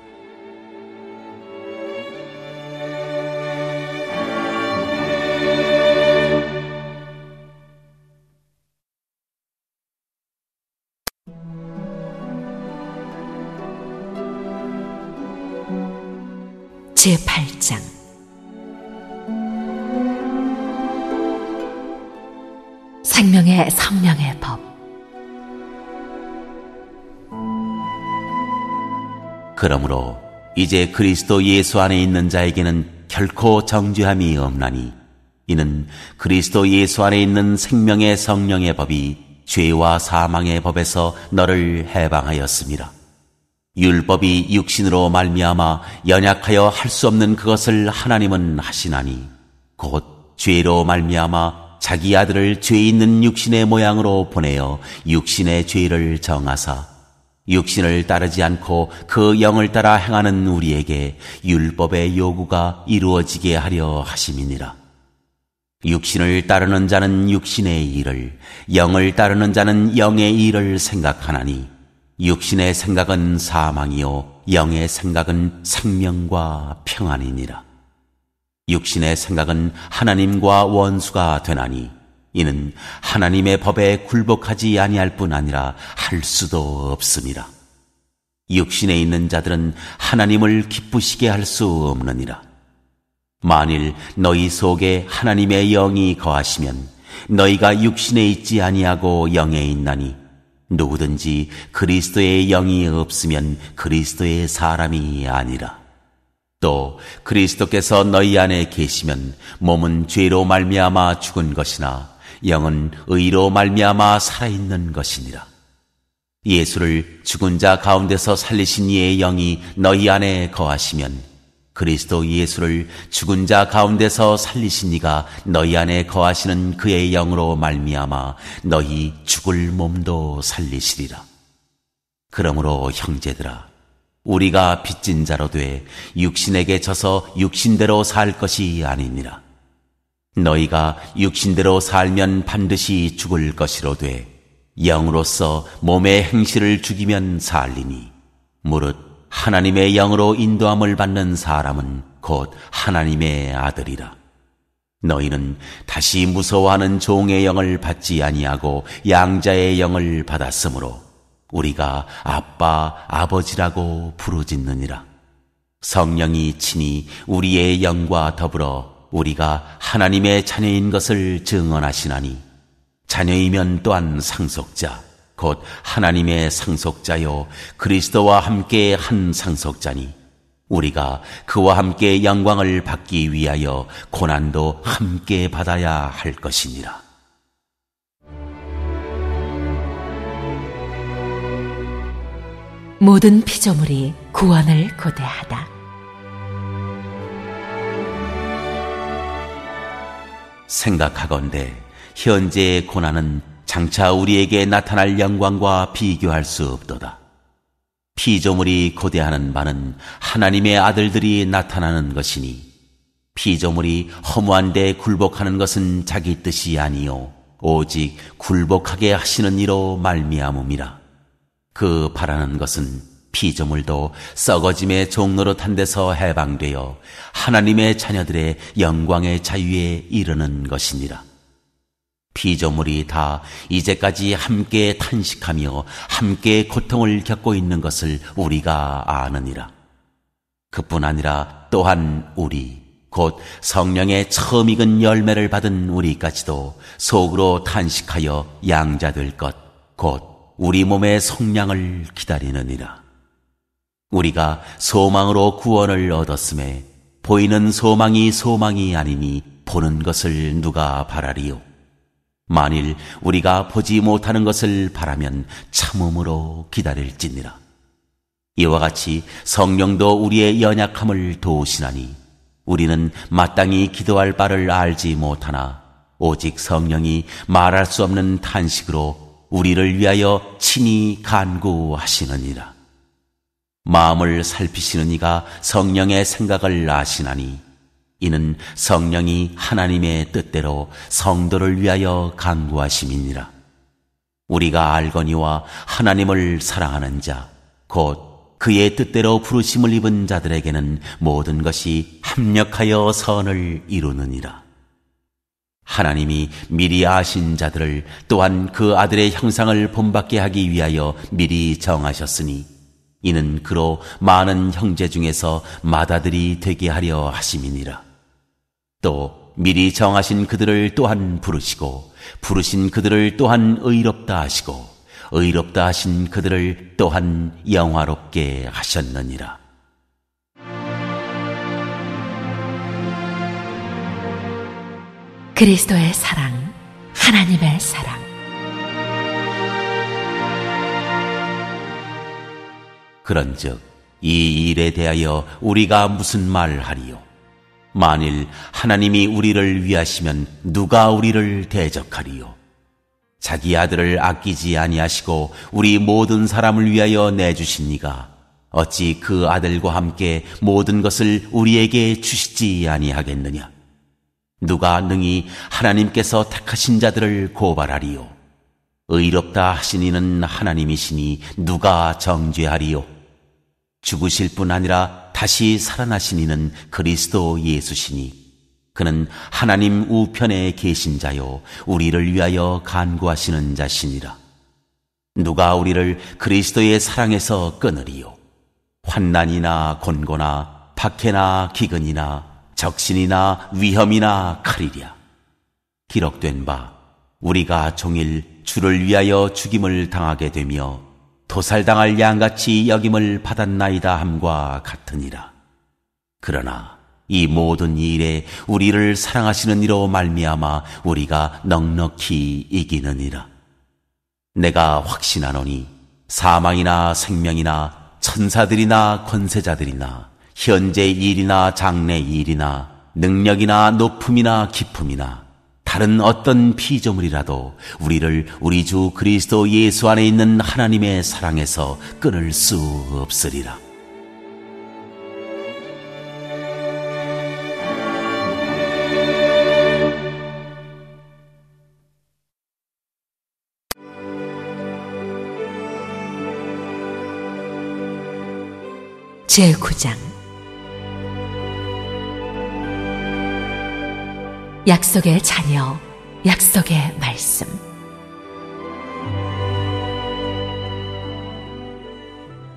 제8장 생명의 성령의 법. 그러므로 이제 그리스도 예수 안에 있는 자에게는 결코 정죄함이 없나니 이는 그리스도 예수 안에 있는 생명의 성령의 법이 죄와 사망의 법에서 너를 해방하였음이라. 율법이 육신으로 말미암아 연약하여 할 수 없는 그것을 하나님은 하시나니 곧 죄로 말미암아 자기 아들을 죄 있는 육신의 모양으로 보내어 육신의 죄를 정하사 육신을 따르지 않고 그 영을 따라 행하는 우리에게 율법의 요구가 이루어지게 하려 하심이니라. 육신을 따르는 자는 육신의 일을, 영을 따르는 자는 영의 일을 생각하나니 육신의 생각은 사망이요 영의 생각은 생명과 평안이니라. 육신의 생각은 하나님과 원수가 되나니 이는 하나님의 법에 굴복하지 아니할 뿐 아니라 할 수도 없음이라. 육신에 있는 자들은 하나님을 기쁘시게 할 수 없느니라. 만일 너희 속에 하나님의 영이 거하시면 너희가 육신에 있지 아니하고 영에 있나니 누구든지 그리스도의 영이 없으면 그리스도의 사람이 아니라. 또 그리스도께서 너희 안에 계시면 몸은 죄로 말미암아 죽은 것이나 영은 의로 말미암아 살아있는 것이니라. 예수를 죽은 자 가운데서 살리신 이의 영이 너희 안에 거하시면 그리스도 예수를 죽은 자 가운데서 살리신 이가 너희 안에 거하시는 그의 영으로 말미암아 너희 죽을 몸도 살리시리라. 그러므로 형제들아, 우리가 빚진 자로 돼 육신에게 져서 육신대로 살 것이 아니니라. 너희가 육신대로 살면 반드시 죽을 것이로되 영으로서 몸의 행실을 죽이면 살리니 무릇 하나님의 영으로 인도함을 받는 사람은 곧 하나님의 아들이라. 너희는 다시 무서워하는 종의 영을 받지 아니하고 양자의 영을 받았으므로 우리가 아빠, 아버지라고 부르짖느니라. 성령이 친히 우리의 영과 더불어 우리가 하나님의 자녀인 것을 증언하시나니 자녀이면 또한 상속자, 곧 하나님의 상속자요 그리스도와 함께 한 상속자니 우리가 그와 함께 영광을 받기 위하여 고난도 함께 받아야 할 것이니라. 모든 피조물이 구원을 고대하다. 생각하건대 현재의 고난은 장차 우리에게 나타날 영광과 비교할 수 없도다. 피조물이 고대하는 바는 하나님의 아들들이 나타나는 것이니 피조물이 허무한 데 굴복하는 것은 자기 뜻이 아니요 오직 굴복하게 하시는 이로 말미암음이라. 그 바라는 것은 피조물도 썩어짐의 종노릇한 데서 해방되어 하나님의 자녀들의 영광의 자유에 이르는 것이니라. 피조물이 다 이제까지 함께 탄식하며 함께 고통을 겪고 있는 것을 우리가 아느니라. 그뿐 아니라 또한 우리 곧 성령의 처음 익은 열매를 받은 우리까지도 속으로 탄식하여 양자될 것 곧 우리 몸의 속량을 기다리느니라. 우리가 소망으로 구원을 얻었음에 보이는 소망이 소망이 아니니 보는 것을 누가 바라리요. 만일 우리가 보지 못하는 것을 바라면 참음으로 기다릴지니라. 이와 같이 성령도 우리의 연약함을 도우시나니 우리는 마땅히 기도할 바를 알지 못하나 오직 성령이 말할 수 없는 탄식으로 우리를 위하여 친히 간구하시느니라. 마음을 살피시는 이가 성령의 생각을 아시나니 이는 성령이 하나님의 뜻대로 성도를 위하여 간구하심이니라. 우리가 알거니와 하나님을 사랑하는 자, 곧 그의 뜻대로 부르심을 입은 자들에게는 모든 것이 합력하여 선을 이루느니라. 하나님이 미리 아신 자들을 또한 그 아들의 형상을 본받게 하기 위하여 미리 정하셨으니 이는 그로 많은 형제 중에서 맏아들이 되게 하려 하심이니라. 또 미리 정하신 그들을 또한 부르시고 부르신 그들을 또한 의롭다 하시고 의롭다 하신 그들을 또한 영화롭게 하셨느니라. 그리스도의 사랑, 하나님의 사랑. 그런즉 이 일에 대하여 우리가 무슨 말하리요? 만일 하나님이 우리를 위하시면 누가 우리를 대적하리요? 자기 아들을 아끼지 아니하시고 우리 모든 사람을 위하여 내주신 이가 어찌 그 아들과 함께 모든 것을 우리에게 주시지 아니하겠느냐? 누가 능히 하나님께서 택하신 자들을 고발하리요? 의롭다 하신 이는 하나님이시니 누가 정죄하리요? 죽으실 뿐 아니라 다시 살아나신 이는 그리스도 예수시니 그는 하나님 우편에 계신 자요 우리를 위하여 간구하시는 자시니라. 누가 우리를 그리스도의 사랑에서 끊으리요? 환난이나 곤고나 박해나 기근이나 적신이나 위험이나 칼이랴. 기록된 바 우리가 종일 주를 위하여 죽임을 당하게 되며 도살당할 양같이 여김을 받았나이다 함과 같으니라. 그러나 이 모든 일에 우리를 사랑하시는 이로 말미암아 우리가 넉넉히 이기느니라. 내가 확신하노니 사망이나 생명이나 천사들이나 권세자들이나 현재 일이나 장래 일이나 능력이나 높음이나 깊음이나 다른 어떤 피조물이라도 우리를 우리 주 그리스도 예수 안에 있는 하나님의 사랑에서 끊을 수 없으리라. 제9장 약속의 자녀, 약속의 말씀.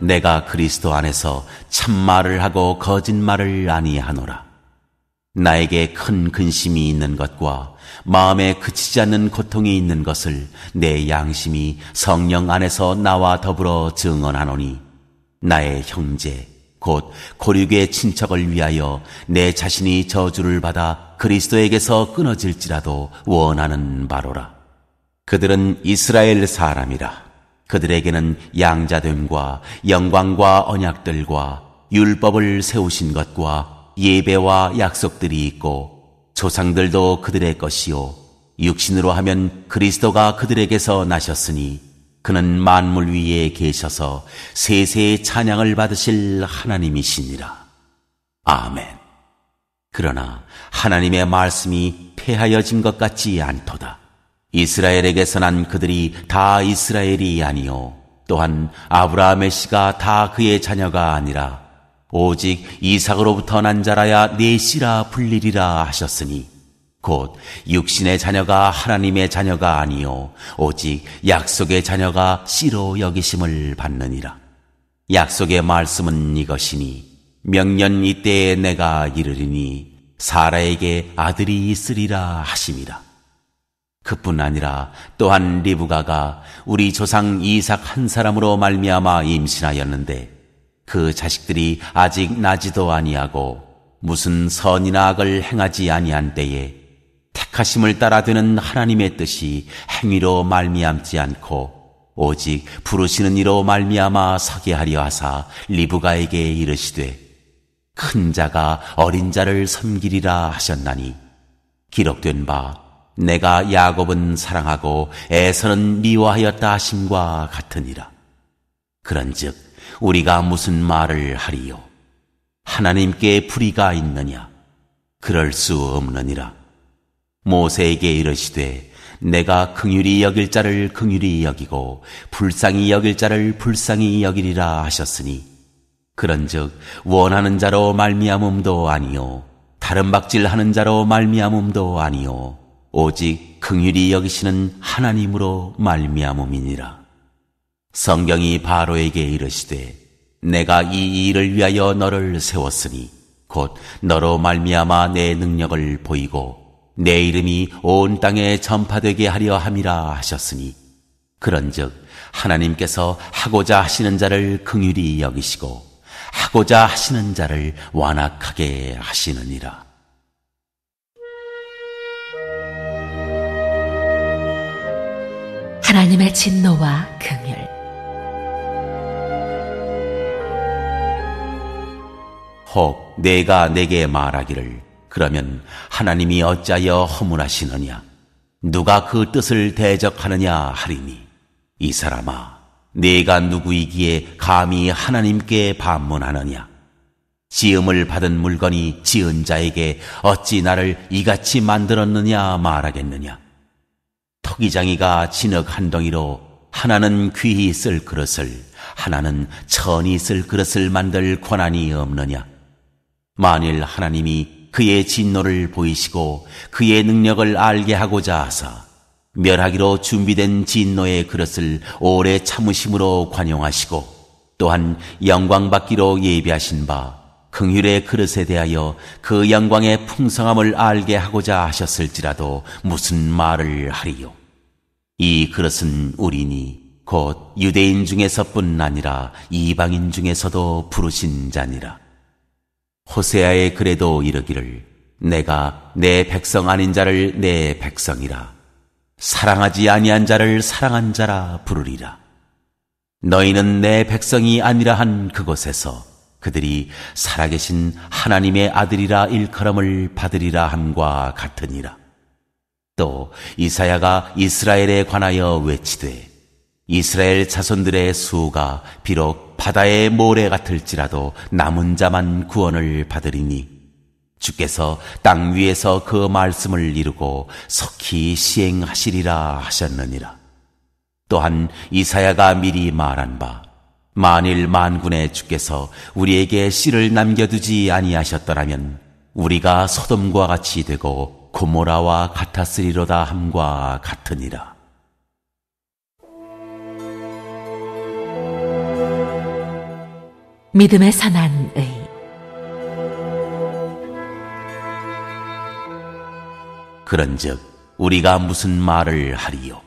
내가 그리스도 안에서 참말을 하고 거짓말을 아니하노라. 나에게 큰 근심이 있는 것과 마음에 그치지 않는 고통이 있는 것을 내 양심이 성령 안에서 나와 더불어 증언하노니 나의 형제 곧 고륙의 친척을 위하여 내 자신이 저주를 받아 그리스도에게서 끊어질지라도 원하는 바로라. 그들은 이스라엘 사람이라. 그들에게는 양자됨과 영광과 언약들과 율법을 세우신 것과 예배와 약속들이 있고 조상들도 그들의 것이요 육신으로 하면 그리스도가 그들에게서 나셨으니 그는 만물 위에 계셔서 세세의 찬양을 받으실 하나님이시니라. 아멘. 그러나 하나님의 말씀이 폐하여진 것 같지 않도다. 이스라엘에게서 난 그들이 다 이스라엘이 아니요 또한 아브라함의 씨가 다 그의 자녀가 아니라 오직 이삭으로부터 난 자라야 네 씨라 불리리라 하셨으니 곧 육신의 자녀가 하나님의 자녀가 아니요 오직 약속의 자녀가 씨로 여기심을 받느니라. 약속의 말씀은 이것이니 명년 이때에 내가 이르리니 사라에게 아들이 있으리라 하심이라. 그뿐 아니라 또한 리브가가 우리 조상 이삭 한 사람으로 말미암아 임신하였는데 그 자식들이 아직 나지도 아니하고 무슨 선이나 악을 행하지 아니한 때에 택하심을 따라 되는 하나님의 뜻이 행위로 말미암지 않고 오직 부르시는 이로 말미암아 서게 하려 하사 리브가에게 이르시되 큰 자가 어린 자를 섬기리라 하셨나니 기록된 바 내가 야곱은 사랑하고 에서는 미워하였다 하심과 같으니라. 그런즉 우리가 무슨 말을 하리요? 하나님께 불의가 있느냐? 그럴 수 없느니라. 모세에게 이르시되 내가 긍휼히 여길 자를 긍휼히 여기고 불쌍히 여길 자를 불쌍히 여기리라 하셨으니 그런즉 원하는 자로 말미암음도 아니요 다른 박질하는 자로 말미암음도 아니요 오직 긍휼히 여기시는 하나님으로 말미암음이니라. 성경이 바로에게 이르시되 내가 이 일을 위하여 너를 세웠으니 곧 너로 말미암아 내 능력을 보이고 내 이름이 온 땅에 전파되게 하려 함이라 하셨으니 그런즉 하나님께서 하고자 하시는 자를 긍휼히 여기시고 하고자 하시는 자를 완악하게 하시느니라. 하나님의 진노와 긍휼. 혹 내가 내게 말하기를 그러면 하나님이 어찌하여 허물하시느냐? 누가 그 뜻을 대적하느냐 하리니 이 사람아 네가 누구이기에 감히 하나님께 반문하느냐? 지음을 받은 물건이 지은 자에게 어찌 나를 이같이 만들었느냐 말하겠느냐? 토기장이가 진흙 한 덩이로 하나는 귀히 쓸 그릇을 하나는 천히 쓸 그릇을 만들 권한이 없느냐? 만일 하나님이 그의 진노를 보이시고 그의 능력을 알게 하고자 하사 멸하기로 준비된 진노의 그릇을 오래 참으심으로 관용하시고 또한 영광받기로 예비하신 바 긍휼의 그릇에 대하여 그 영광의 풍성함을 알게 하고자 하셨을지라도 무슨 말을 하리요? 이 그릇은 우리니 곧 유대인 중에서뿐 아니라 이방인 중에서도 부르신 자니라. 호세아의 글에도 이르기를 내가 내 백성 아닌 자를 내 백성이라 사랑하지 아니한 자를 사랑한 자라 부르리라. 너희는 내 백성이 아니라 한 그곳에서 그들이 살아계신 하나님의 아들이라 일컬음을 받으리라 함과 같으니라. 또 이사야가 이스라엘에 관하여 외치되 이스라엘 자손들의 수가 비록 바다의 모래 같을지라도 남은 자만 구원을 받으리니 주께서 땅 위에서 그 말씀을 이루고 속히 시행하시리라 하셨느니라. 또한 이사야가 미리 말한 바 만일 만군의 주께서 우리에게 씨를 남겨두지 아니하셨더라면 우리가 소돔과 같이 되고 고모라와 같았으리로다 함과 같으니라. 믿음에 선한 의. 그런즉 우리가 무슨 말을 하리요?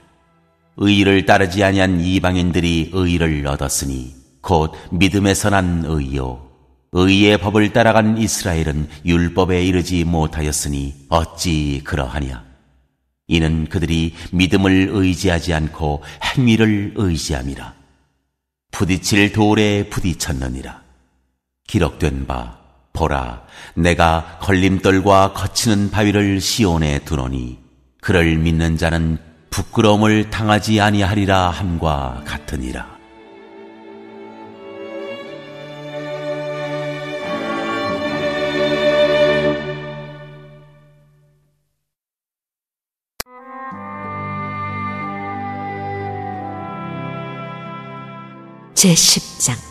의를 따르지 아니한 이방인들이 의를 얻었으니 곧 믿음에 선한 의요. 의의 법을 따라간 이스라엘은 율법에 이르지 못하였으니 어찌 그러하냐? 이는 그들이 믿음을 의지하지 않고 행위를 의지함이라. 부딪힐 돌에 부딪혔느니라. 기록된 바 보라 내가 걸림돌과 거치는 바위를 시온에 두노니 그를 믿는 자는 부끄러움을 당하지 아니하리라 함과 같으니라. 제10장.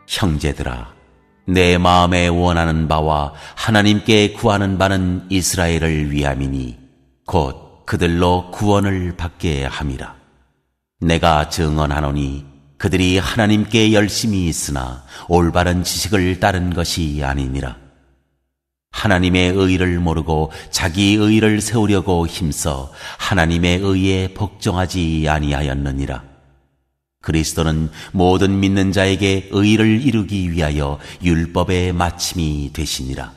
형제들아 내 마음에 원하는 바와 하나님께 구하는 바는 이스라엘을 위함이니 곧 그들로 구원을 받게 함이라. 내가 증언하노니 그들이 하나님께 열심히 있으나 올바른 지식을 따른 것이 아니니라. 하나님의 의를 모르고 자기 의를 세우려고 힘써 하나님의 의에 복종하지 아니하였느니라. 그리스도는 모든 믿는 자에게 의를 이루기 위하여 율법의 마침이 되시니라.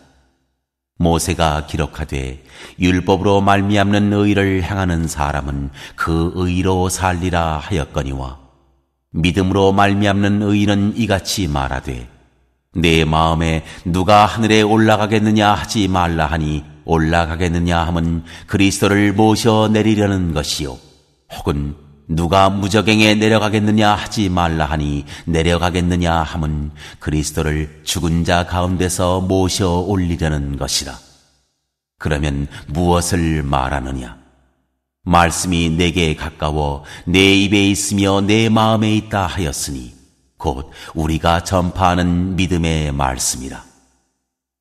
모세가 기록하되 율법으로 말미암는 의를 행하는 사람은 그 의로 살리라 하였거니와, 믿음으로 말미암는 의는 이같이 말하되 내 마음에 누가 하늘에 올라가겠느냐 하지 말라 하니, 올라가겠느냐 함은 그리스도를 모셔 내리려는 것이요, 혹은 누가 무저갱에 내려가겠느냐 하지 말라 하니, 내려가겠느냐 함은 그리스도를 죽은 자 가운데서 모셔 올리려는 것이라. 그러면 무엇을 말하느냐? 말씀이 내게 가까워 내 입에 있으며 내 마음에 있다 하였으니 곧 우리가 전파하는 믿음의 말씀이라.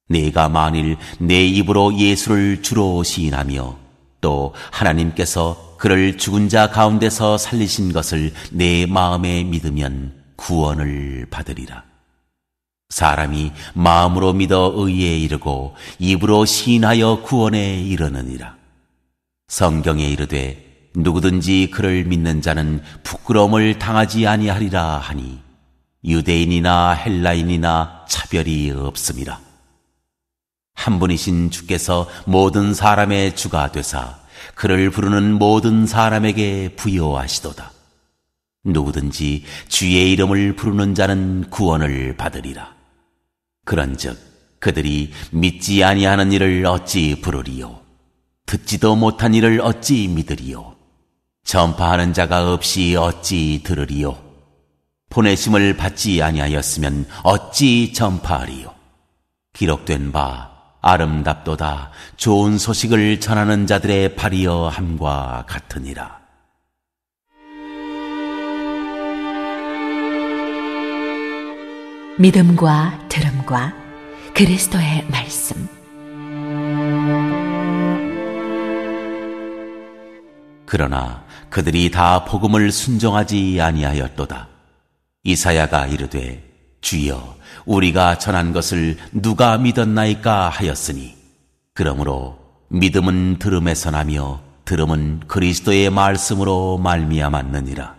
내가 만일 내 입으로 예수를 주로 시인하며 또 하나님께서 그를 죽은 자 가운데서 살리신 것을 내 마음에 믿으면 구원을 받으리라. 사람이 마음으로 믿어 의에 이르고 입으로 시인하여 구원에 이르느니라. 성경에 이르되 누구든지 그를 믿는 자는 부끄러움을 당하지 아니하리라 하니, 유대인이나 헬라인이나 차별이 없음이라. 한 분이신 주께서 모든 사람의 주가 되사 그를 부르는 모든 사람에게 부여하시도다. 누구든지 주의 이름을 부르는 자는 구원을 받으리라. 그런즉 그들이 믿지 아니하는 일을 어찌 부르리요? 듣지도 못한 일을 어찌 믿으리요? 전파하는 자가 없이 어찌 들으리요? 보내심을 받지 아니하였으면 어찌 전파하리요? 기록된 바 아름답도다 좋은 소식을 전하는 자들의 발이여 함과 같으니라. 믿음과 들음과 그리스도의 말씀. 그러나 그들이 다 복음을 순종하지 아니하였도다. 이사야가 이르되 주여 우리가 전한 것을 누가 믿었나이까 하였으니, 그러므로 믿음은 들음에서 나며 들음은 그리스도의 말씀으로 말미암았느니라.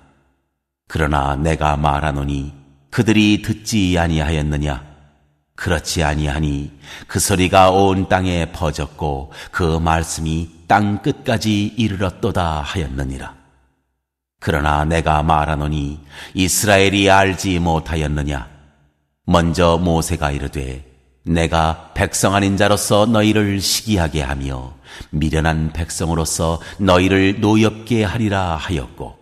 그러나 내가 말하노니 그들이 듣지 아니하였느냐? 그렇지 아니하니 그 소리가 온 땅에 퍼졌고 그 말씀이 땅 끝까지 이르렀도다 하였느니라. 그러나 내가 말하노니 이스라엘이 알지 못하였느냐? 먼저 모세가 이르되 내가 백성 아닌 자로서 너희를 시기하게 하며 미련한 백성으로서 너희를 노엽게 하리라 하였고,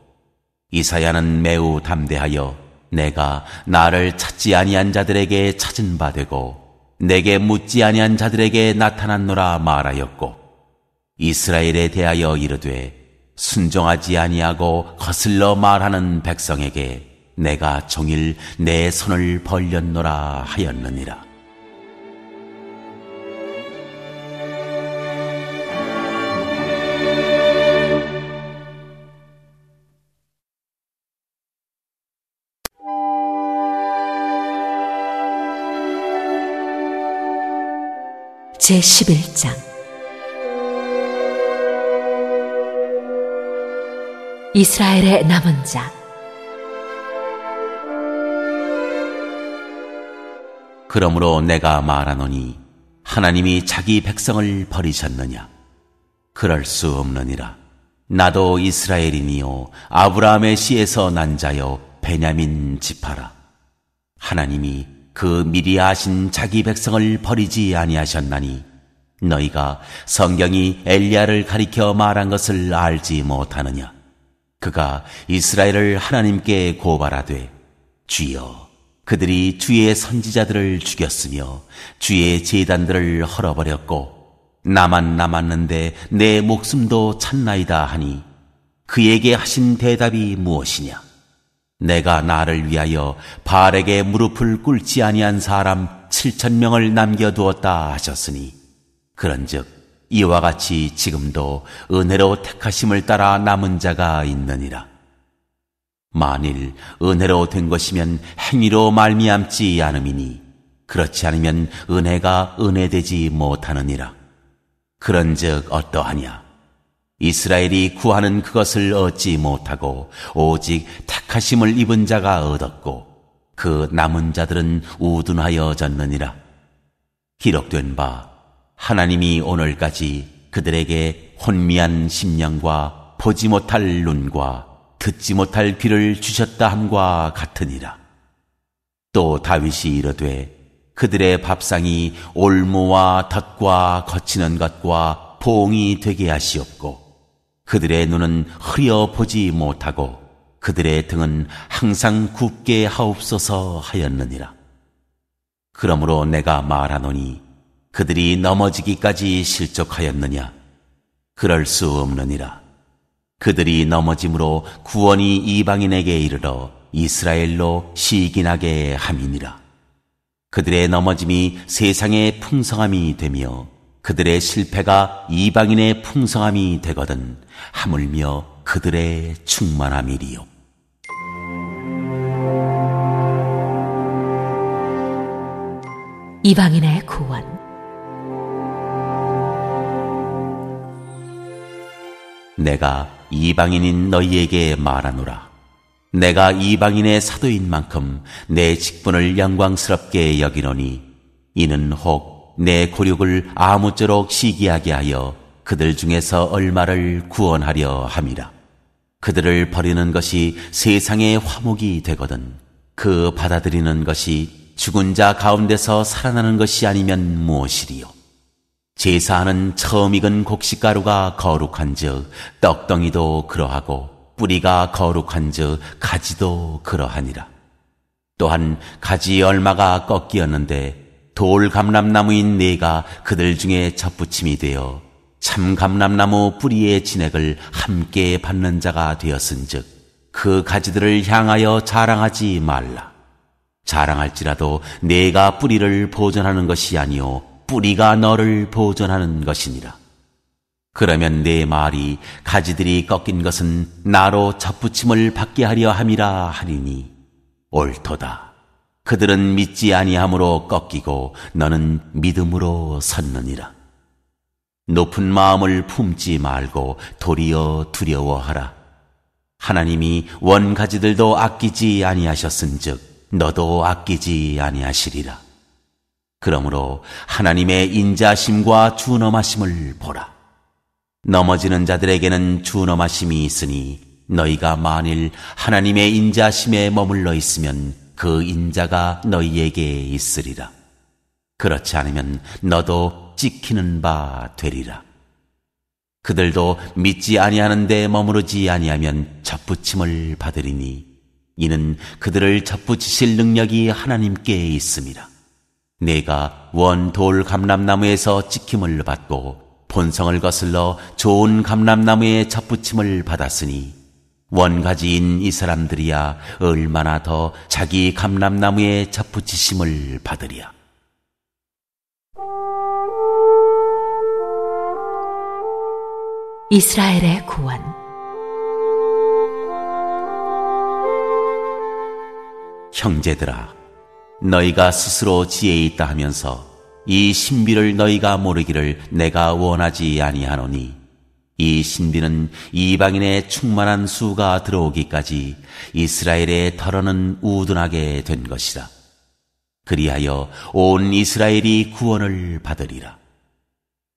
이사야는 매우 담대하여 내가 나를 찾지 아니한 자들에게 찾은 바 되고 내게 묻지 아니한 자들에게 나타났노라 말하였고, 이스라엘에 대하여 이르되 순종하지 아니하고 거슬러 말하는 백성에게 내가 종일 내 손을 벌렸노라 하였느니라. 제11장. 이스라엘의 남은 자. 그러므로 내가 말하노니 하나님이 자기 백성을 버리셨느냐? 그럴 수 없느니라. 나도 이스라엘이니요 아브라함의 씨에서 난 자요 베냐민 지파라. 하나님이 그 미리 아신 자기 백성을 버리지 아니하셨나니 너희가 성경이 엘리야를 가리켜 말한 것을 알지 못하느냐? 그가 이스라엘을 하나님께 고발하되 주여 그들이 주의 선지자들을 죽였으며 주의 제단들을 헐어버렸고 나만 남았는데 내 목숨도 찾나이다 하니 그에게 하신 대답이 무엇이냐? 내가 나를 위하여 바알에게 무릎을 꿇지 아니한 사람 7,000명을 남겨두었다 하셨으니, 그런즉 이와 같이 지금도 은혜로 택하심을 따라 남은 자가 있느니라. 만일 은혜로 된 것이면 행위로 말미암지 않음이니 그렇지 않으면 은혜가 은혜되지 못하느니라. 그런즉 어떠하냐? 이스라엘이 구하는 그것을 얻지 못하고 오직 택하심을 입은 자가 얻었고 그 남은 자들은 우둔하여졌느니라. 기록된 바 하나님이 오늘까지 그들에게 혼미한 심령과 보지 못할 눈과 듣지 못할 귀를 주셨다 함과 같으니라. 또 다윗이 이르되 그들의 밥상이 올무와 덫과 거치는 것과 봉이 되게 하시옵고 그들의 눈은 흐려 보지 못하고 그들의 등은 항상 굽게 하옵소서 하였느니라. 그러므로 내가 말하노니 그들이 넘어지기까지 실족하였느냐? 그럴 수 없느니라. 그들이 넘어짐으로 구원이 이방인에게 이르러 이스라엘로 시기나게 함이니라. 그들의 넘어짐이 세상의 풍성함이 되며 그들의 실패가 이방인의 풍성함이 되거든 하물며 그들의 충만함이리요. 이방인의 구원. 내가 이방인인 너희에게 말하노라. 내가 이방인의 사도인 만큼 내 직분을 영광스럽게 여기노니 이는 혹 내 고륙을 아무쪼록 시기하게 하여 그들 중에서 얼마를 구원하려 함이라. 그들을 버리는 것이 세상의 화목이 되거든 그 받아들이는 것이 죽은 자 가운데서 살아나는 것이 아니면 무엇이리요. 제사하는 처음 익은 곡식가루가 거룩한즉 떡덩이도 그러하고 뿌리가 거룩한즉 가지도 그러하니라. 또한 가지 얼마가 꺾이었는데 돌 감람나무인 내가 그들 중에 접붙임이 되어 참 감람나무 뿌리의 진액을 함께 받는 자가 되었은즉 그 가지들을 향하여 자랑하지 말라. 자랑할지라도 내가 뿌리를 보존하는 것이 아니요 뿌리가 너를 보존하는 것이니라. 그러면 내 말이 가지들이 꺾인 것은 나로 접붙임을 받게 하려 함이라 하리니 옳도다. 그들은 믿지 아니함으로 꺾이고 너는 믿음으로 섰느니라. 높은 마음을 품지 말고 도리어 두려워하라. 하나님이 원가지들도 아끼지 아니하셨은즉 너도 아끼지 아니하시리라. 그러므로 하나님의 인자심과 준엄하심을 보라. 넘어지는 자들에게는 준엄하심이 있으니 너희가 만일 하나님의 인자심에 머물러 있으면 그 인자가 너희에게 있으리라. 그렇지 않으면 너도 찍히는 바 되리라. 그들도 믿지 아니하는데 머무르지 아니하면 접붙임을 받으리니 이는 그들을 접붙이실 능력이 하나님께 있음이라. 내가 원 돌 감람나무에서 찍힘을 받고 본성을 거슬러 좋은 감람나무에 접붙임을 받았으니 원가지인 이 사람들이야 얼마나 더 자기 감람나무에 접붙이심을 받으랴. 이스라엘의 구원. 형제들아, 너희가 스스로 지혜 있다 하면서 이 신비를 너희가 모르기를 내가 원하지 아니하노니 이 신비는 이방인의 충만한 수가 들어오기까지 이스라엘의 털어는 우둔하게 된 것이라. 그리하여 온 이스라엘이 구원을 받으리라.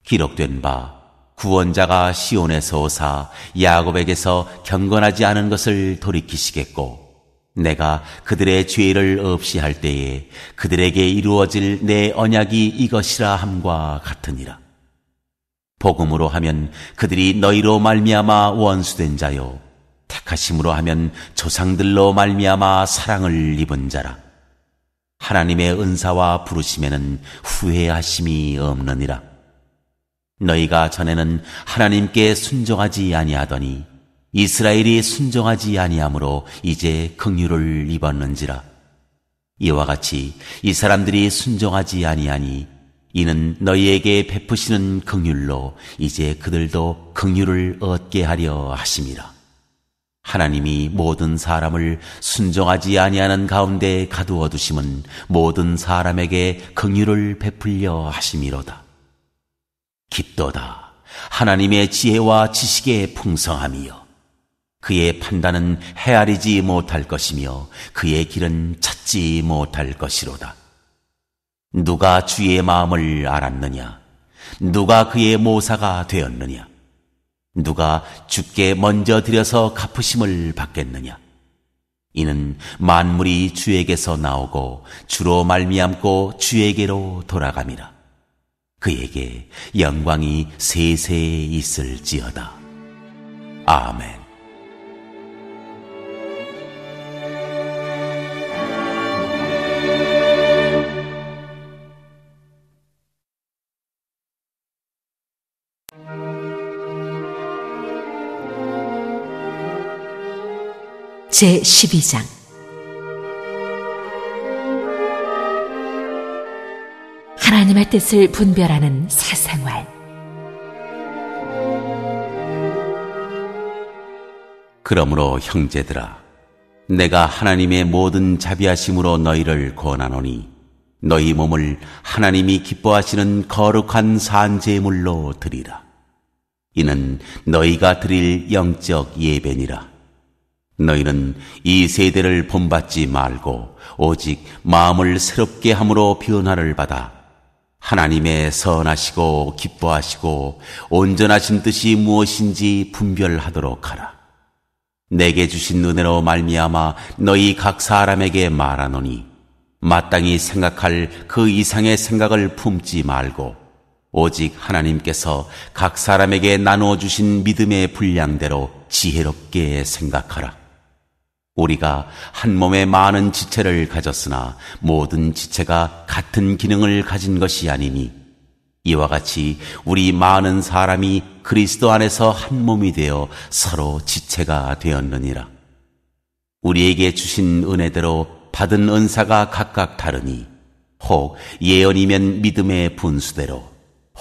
기록된 바 구원자가 시온에서 오사 야곱에게서 경건하지 않은 것을 돌이키시겠고 내가 그들의 죄를 없이 할 때에 그들에게 이루어질 내 언약이 이것이라 함과 같으니라. 복음으로 하면 그들이 너희로 말미암아 원수된 자요 택하심으로 하면 조상들로 말미암아 사랑을 입은 자라. 하나님의 은사와 부르심에는 후회하심이 없느니라. 너희가 전에는 하나님께 순종하지 아니하더니 이스라엘이 순종하지 아니하므로 이제 긍휼을 입었는지라. 이와 같이 이 사람들이 순종하지 아니하니 이는 너희에게 베푸시는 긍휼로 이제 그들도 긍휼을 얻게 하려 하심이라. 하나님이 모든 사람을 순종하지 아니하는 가운데 가두어 두심은 모든 사람에게 긍휼을 베풀려 하심이로다. 깊도다. 하나님의 지혜와 지식의 풍성함이여. 그의 판단은 헤아리지 못할 것이며 그의 길은 찾지 못할 것이로다. 누가 주의 마음을 알았느냐? 누가 그의 모사가 되었느냐? 누가 주께 먼저 드려서 갚으심을 받겠느냐? 이는 만물이 주에게서 나오고 주로 말미암고 주에게로 돌아감이라. 그에게 영광이 세세에 있을지어다. 아멘. 제12장 하나님의 뜻을 분별하는 사생활. 그러므로 형제들아, 내가 하나님의 모든 자비하심으로 너희를 권하노니 너희 몸을 하나님이 기뻐하시는 거룩한 산제물로 드리라. 이는 너희가 드릴 영적 예배니라. 너희는 이 세대를 본받지 말고 오직 마음을 새롭게 함으로 변화를 받아 하나님의 선하시고 기뻐하시고 온전하신 뜻이 무엇인지 분별하도록 하라. 내게 주신 은혜로 말미암아 너희 각 사람에게 말하노니 마땅히 생각할 그 이상의 생각을 품지 말고 오직 하나님께서 각 사람에게 나누어 주신 믿음의 분량대로 지혜롭게 생각하라. 우리가 한 몸에 많은 지체를 가졌으나 모든 지체가 같은 기능을 가진 것이 아니니 이와 같이 우리 많은 사람이 그리스도 안에서 한 몸이 되어 서로 지체가 되었느니라. 우리에게 주신 은혜대로 받은 은사가 각각 다르니 혹 예언이면 믿음의 분수대로,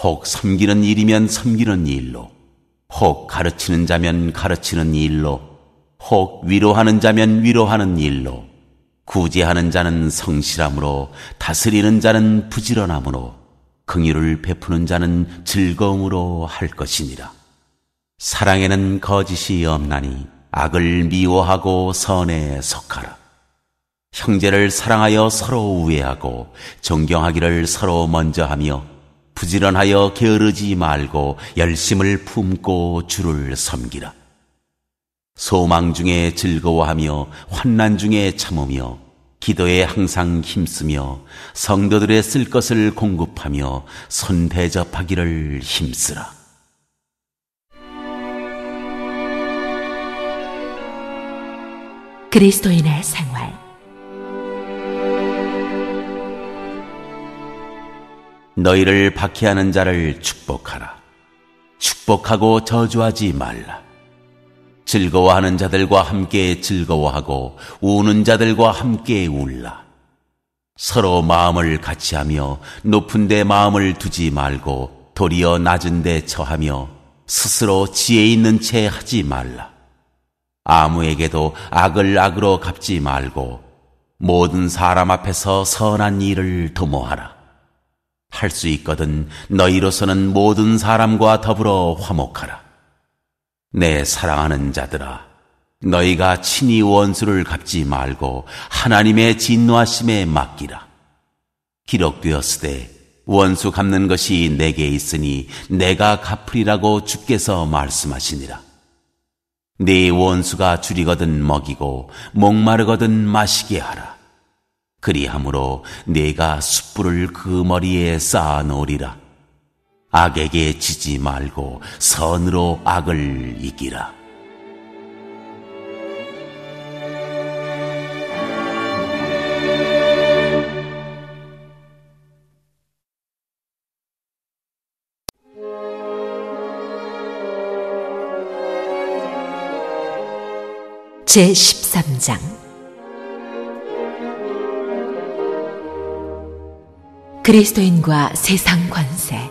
혹 섬기는 일이면 섬기는 일로, 혹 가르치는 자면 가르치는 일로, 혹 위로하는 자면 위로하는 일로, 구제하는 자는 성실함으로, 다스리는 자는 부지런함으로, 긍휼을 베푸는 자는 즐거움으로 할 것이니라. 사랑에는 거짓이 없나니 악을 미워하고 선에 속하라. 형제를 사랑하여 서로 우애하고 존경하기를 서로 먼저 하며 부지런하여 게으르지 말고 열심을 품고 주를 섬기라. 소망 중에 즐거워하며 환난 중에 참으며 기도에 항상 힘쓰며 성도들의 쓸 것을 공급하며 손 대접하기를 힘쓰라. 그리스도인의 생활. 너희를 박해하는 자를 축복하라. 축복하고 저주하지 말라. 즐거워하는 자들과 함께 즐거워하고 우는 자들과 함께 울라. 서로 마음을 같이하며 높은 데 마음을 두지 말고 도리어 낮은 데 처하며 스스로 지혜 있는 채 하지 말라. 아무에게도 악을 악으로 갚지 말고 모든 사람 앞에서 선한 일을 도모하라. 할 수 있거든 너희로서는 모든 사람과 더불어 화목하라. 내 사랑하는 자들아, 너희가 친히 원수를 갚지 말고 하나님의 진노하심에 맡기라. 기록되었으되 원수 갚는 것이 내게 있으니 내가 갚으리라고 주께서 말씀하시니라. 네 원수가 줄이거든 먹이고 목마르거든 마시게 하라. 그리함으로 네가 숯불을 그 머리에 쌓아 놓으리라. 악에게 지지 말고 선으로 악을 이기라. 제13장 그리스도인과 세상 관세.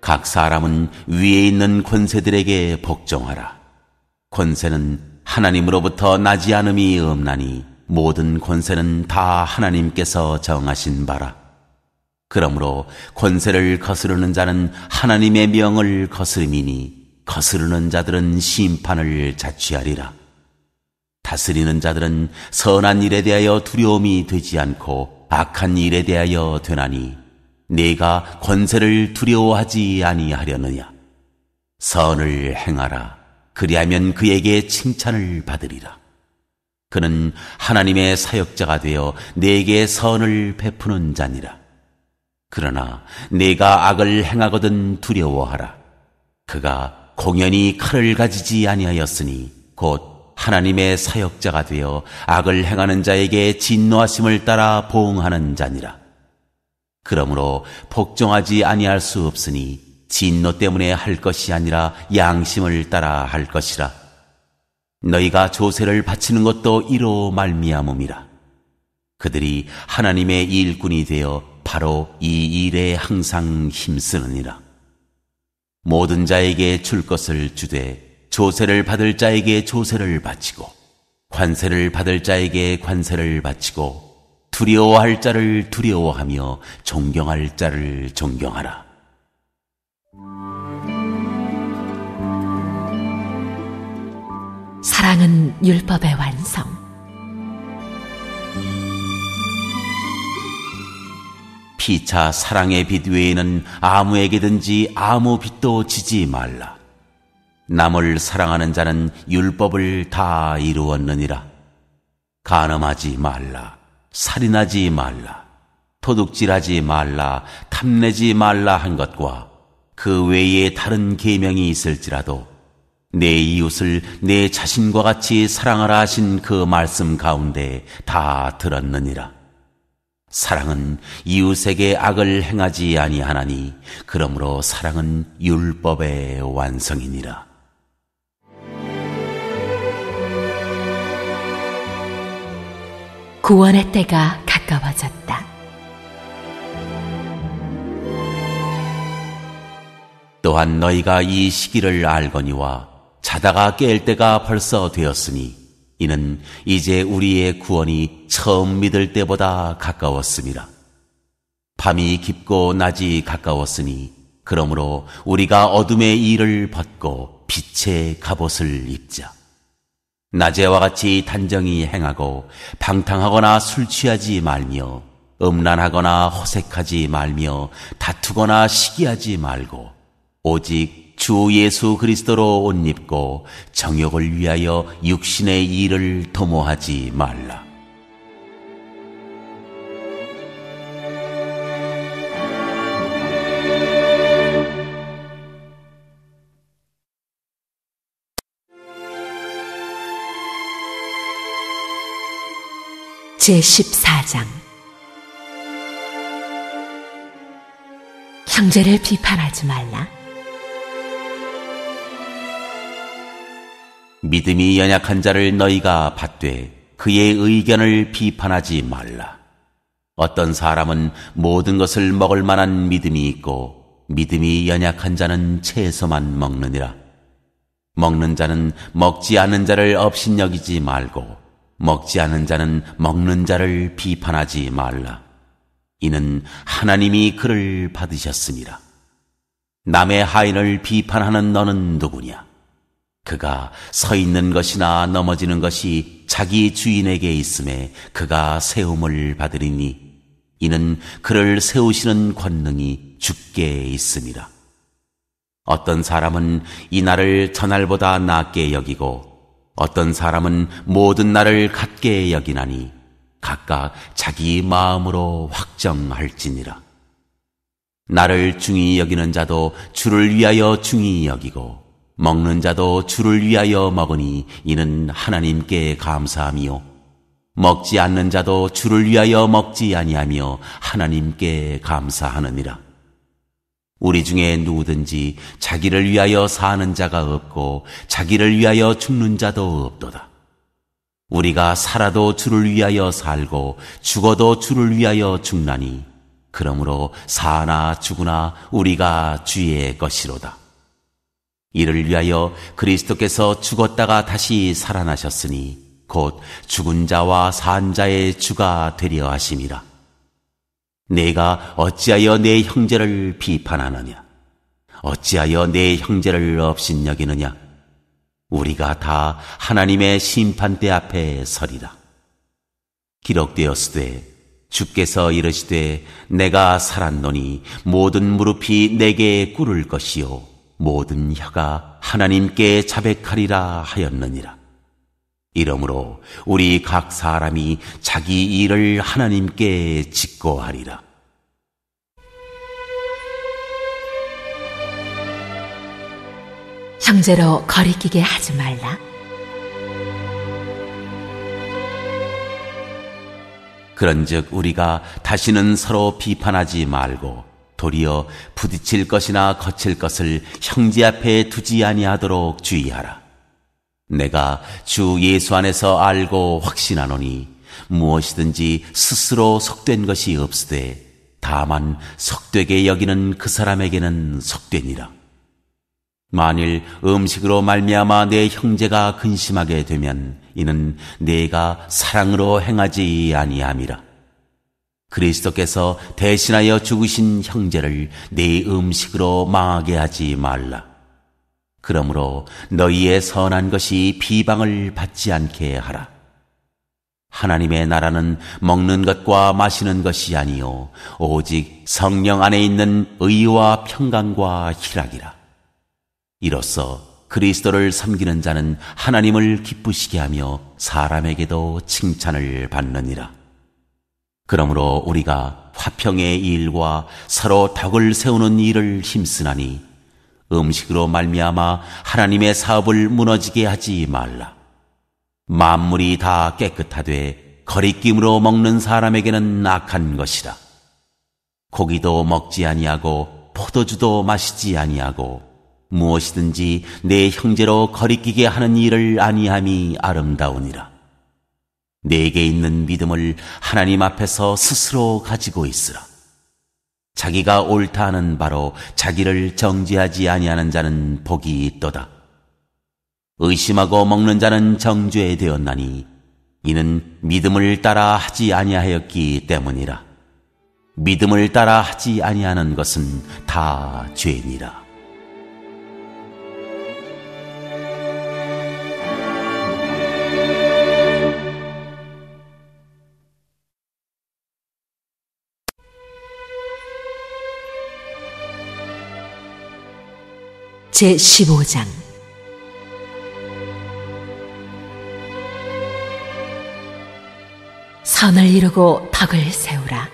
각 사람은 위에 있는 권세들에게 복종하라. 권세는 하나님으로부터 나지 않음이 없나니 모든 권세는 다 하나님께서 정하신 바라. 그러므로 권세를 거스르는 자는 하나님의 명을 거스름이니 거스르는 자들은 심판을 자취하리라. 다스리는 자들은 선한 일에 대하여 두려움이 되지 않고 악한 일에 대하여 되나니 네가 권세를 두려워하지 아니하려느냐. 선을 행하라. 그리하면 그에게 칭찬을 받으리라. 그는 하나님의 사역자가 되어 네게 선을 베푸는 자니라. 그러나 네가 악을 행하거든 두려워하라. 그가 공연히 칼을 가지지 아니하였으니 곧 하나님의 사역자가 되어 악을 행하는 자에게 진노하심을 따라 보응하는 자니라. 그러므로 복종하지 아니할 수 없으니 진노 때문에 할 것이 아니라 양심을 따라 할 것이라. 너희가 조세를 바치는 것도 이로 말미암음이라. 그들이 하나님의 일꾼이 되어 바로 이 일에 항상 힘쓰느니라. 모든 자에게 줄 것을 주되 조세를 받을 자에게 조세를 바치고 관세를 받을 자에게 관세를 바치고 두려워할 자를 두려워하며 존경할 자를 존경하라. 사랑은 율법의 완성. 피차 사랑의 빛 외에는 아무에게든지 아무 빛도 지지 말라. 남을 사랑하는 자는 율법을 다 이루었느니라. 간음하지 말라. 살인하지 말라. 도둑질하지 말라. 탐내지 말라 한 것과 그 외에 다른 계명이 있을지라도 내 이웃을 내 자신과 같이 사랑하라 하신 그 말씀 가운데 다 들었느니라. 사랑은 이웃에게 악을 행하지 아니하나니 그러므로 사랑은 율법의 완성이니라. 구원의 때가 가까워졌다. 또한 너희가 이 시기를 알거니와 자다가 깰 때가 벌써 되었으니 이는 이제 우리의 구원이 처음 믿을 때보다 가까웠음이라. 밤이 깊고 낮이 가까웠으니 그러므로 우리가 어둠의 일을 벗고 빛의 갑옷을 입자. 낮에와 같이 단정히 행하고 방탕하거나 술 취하지 말며 음란하거나 호색하지 말며 다투거나 시기하지 말고 오직 주 예수 그리스도로 옷 입고 정욕을 위하여 육신의 일을 도모하지 말라. 제14장 형제를 비판하지 말라. 믿음이 연약한 자를 너희가 받되 그의 의견을 비판하지 말라. 어떤 사람은 모든 것을 먹을 만한 믿음이 있고 믿음이 연약한 자는 채소만 먹느니라. 먹는 자는 먹지 않는 자를 업신여기지 말고 먹지 않는 자는 먹는 자를 비판하지 말라. 이는 하나님이 그를 받으셨습니다. 남의 하인을 비판하는 너는 누구냐? 그가 서 있는 것이나 넘어지는 것이 자기 주인에게 있음에 그가 세움을 받으리니 이는 그를 세우시는 권능이 주께 있음이라. 어떤 사람은 이 날을 저날보다 낮게 여기고 어떤 사람은 모든 날을 같게 여기나니 각각 자기 마음으로 확정할지니라. 나를 중히 여기는 자도 주를 위하여 중히 여기고 먹는 자도 주를 위하여 먹으니 이는 하나님께 감사하며 먹지 않는 자도 주를 위하여 먹지 아니하며 하나님께 감사하느니라. 우리 중에 누구든지 자기를 위하여 사는 자가 없고 자기를 위하여 죽는 자도 없도다. 우리가 살아도 주를 위하여 살고 죽어도 주를 위하여 죽나니 그러므로 사나 죽으나 우리가 주의 것이로다. 이를 위하여 그리스도께서 죽었다가 다시 살아나셨으니 곧 죽은 자와 산 자의 주가 되려 하심이라. 내가 어찌하여 내 형제를 비판하느냐? 어찌하여 내 형제를 업신여기느냐? 우리가 다 하나님의 심판대 앞에 서리라. 기록되었으되 주께서 이르시되 내가 살았노니 모든 무릎이 내게 꿇을 것이요 모든 혀가 하나님께 자백하리라 하였느니라. 이러므로 우리 각 사람이 자기 일을 하나님께 직고하리라. 형제로 거리끼게 하지 말라. 그런즉 우리가 다시는 서로 비판하지 말고 도리어 부딪힐 것이나 거칠 것을 형제 앞에 두지 아니하도록 주의하라. 내가 주 예수 안에서 알고 확신하노니 무엇이든지 스스로 속된 것이 없으되 다만 속되게 여기는 그 사람에게는 속되니라. 만일 음식으로 말미암아 내 형제가 근심하게 되면 이는 내가 사랑으로 행하지 아니함이라. 그리스도께서 대신하여 죽으신 형제를 내 음식으로 망하게 하지 말라. 그러므로 너희의 선한 것이 비방을 받지 않게 하라. 하나님의 나라는 먹는 것과 마시는 것이 아니요 오직 성령 안에 있는 의와 평강과 희락이라. 이로써 그리스도를 섬기는 자는 하나님을 기쁘시게 하며 사람에게도 칭찬을 받느니라. 그러므로 우리가 화평의 일과 서로 덕을 세우는 일을 힘쓰나니 음식으로 말미암아 하나님의 사업을 무너지게 하지 말라. 만물이 다 깨끗하되 거리낌으로 먹는 사람에게는 악한 것이라. 고기도 먹지 아니하고 포도주도 마시지 아니하고 무엇이든지 내 형제로 거리끼게 하는 일을 아니함이 아름다우니라. 내게 있는 믿음을 하나님 앞에서 스스로 가지고 있으라. 자기가 옳다 하는 바로 자기를 정죄하지 아니하는 자는 복이 있도다. 의심하고 먹는 자는 정죄 되었나니 이는 믿음을 따라 하지 아니하였기 때문이라. 믿음을 따라 하지 아니하는 것은 다 죄니라. 제15장 선을 이루고 덕을 세우라.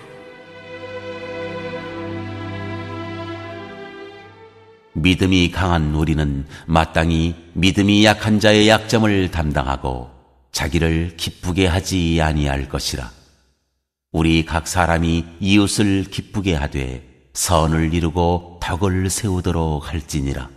믿음이 강한 우리는 마땅히 믿음이 약한 자의 약점을 담당하고 자기를 기쁘게 하지 아니할 것이라. 우리 각 사람이 이웃을 기쁘게 하되 선을 이루고 덕을 세우도록 할지니라.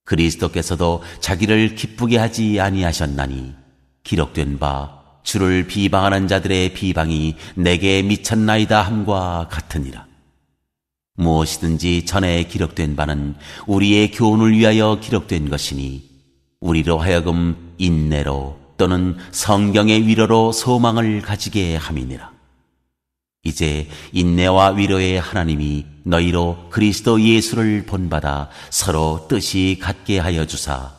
그리스도께서도 자기를 기쁘게 하지 아니하셨나니 기록된 바 주를 비방하는 자들의 비방이 내게 미쳤나이다 함과 같으니라. 무엇이든지 전에 기록된 바는 우리의 교훈을 위하여 기록된 것이니 우리로 하여금 인내로 또는 성경의 위로로 소망을 가지게 함이니라. 이제 인내와 위로의 하나님이 너희로 그리스도 예수를 본받아 서로 뜻이 같게 하여 주사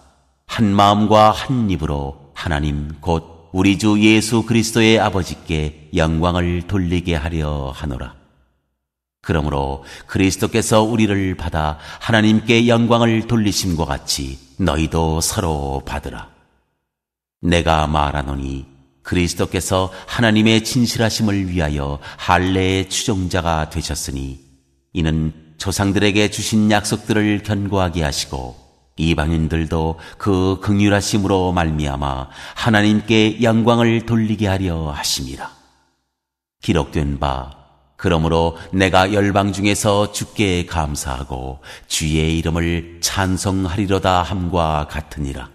한 마음과 한 입으로 하나님 곧 우리 주 예수 그리스도의 아버지께 영광을 돌리게 하려 하노라. 그러므로 그리스도께서 우리를 받아 하나님께 영광을 돌리심과 같이 너희도 서로 받으라. 내가 말하노니 그리스도께서 하나님의 진실하심을 위하여 할례의 추종자가 되셨으니 이는 조상들에게 주신 약속들을 견고하게 하시고 이방인들도 그 긍휼하심으로 말미암아 하나님께 영광을 돌리게 하려 하심이라. 기록된 바 그러므로 내가 열방 중에서 주께 감사하고 주의 이름을 찬송하리로다 함과 같으니라.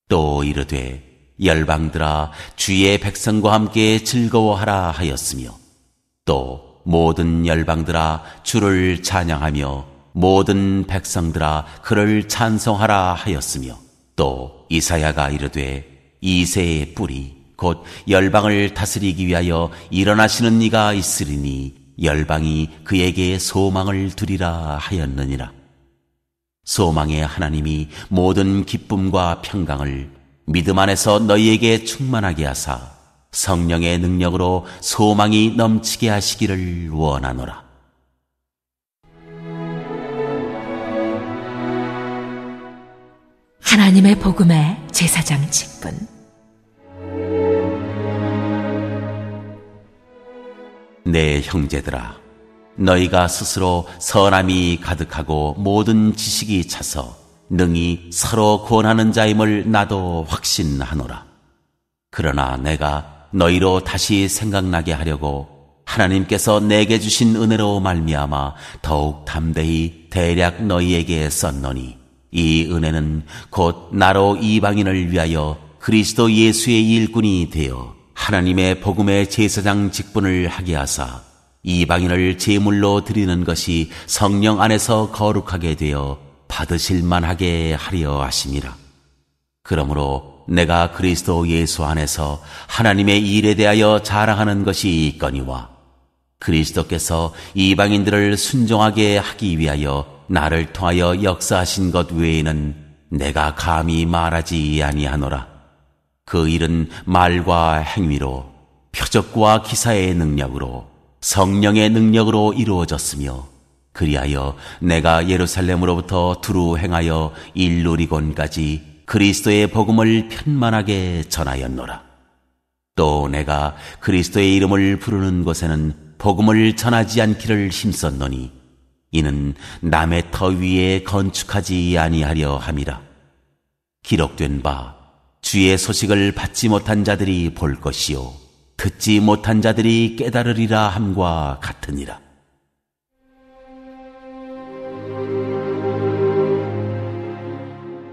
또 이르되 열방들아 주의 백성과 함께 즐거워하라 하였으며 또 모든 열방들아 주를 찬양하며 모든 백성들아 그를 찬송하라 하였으며, 또 이사야가 이르되 이새의 뿌리 곧 열방을 다스리기 위하여 일어나시는 이가 있으리니 열방이 그에게 소망을 두리라 하였느니라. 소망의 하나님이 모든 기쁨과 평강을 믿음 안에서 너희에게 충만하게 하사 성령의 능력으로 소망이 넘치게 하시기를 원하노라. 하나님의 복음의 제사장 직분. 내 형제들아, 너희가 스스로 선함이 가득하고 모든 지식이 차서 능히 서로 구원하는 자임을 나도 확신하노라. 그러나 내가 너희로 다시 생각나게 하려고 하나님께서 내게 주신 은혜로 말미암아 더욱 담대히 대략 너희에게 썼노니, 이 은혜는 곧 나로 이방인을 위하여 그리스도 예수의 일꾼이 되어 하나님의 복음의 제사장 직분을 하게 하사 이방인을 제물로 드리는 것이 성령 안에서 거룩하게 되어 받으실 만하게 하려 하심이라. 그러므로 내가 그리스도 예수 안에서 하나님의 일에 대하여 자랑하는 것이 있거니와, 그리스도께서 이방인들을 순종하게 하기 위하여 나를 통하여 역사하신 것 외에는 내가 감히 말하지 아니하노라. 그 일은 말과 행위로, 표적과 기사의 능력으로, 성령의 능력으로 이루어졌으며, 그리하여 내가 예루살렘으로부터 두루 행하여 일루리곤까지 그리스도의 복음을 편만하게 전하였노라. 또 내가 그리스도의 이름을 부르는 곳에는 복음을 전하지 않기를 힘썼노니, 이는 남의 터 위에 건축하지 아니하려 함이라. 기록된 바 주의 소식을 받지 못한 자들이 볼 것이요 듣지 못한 자들이 깨달으리라 함과 같으니라.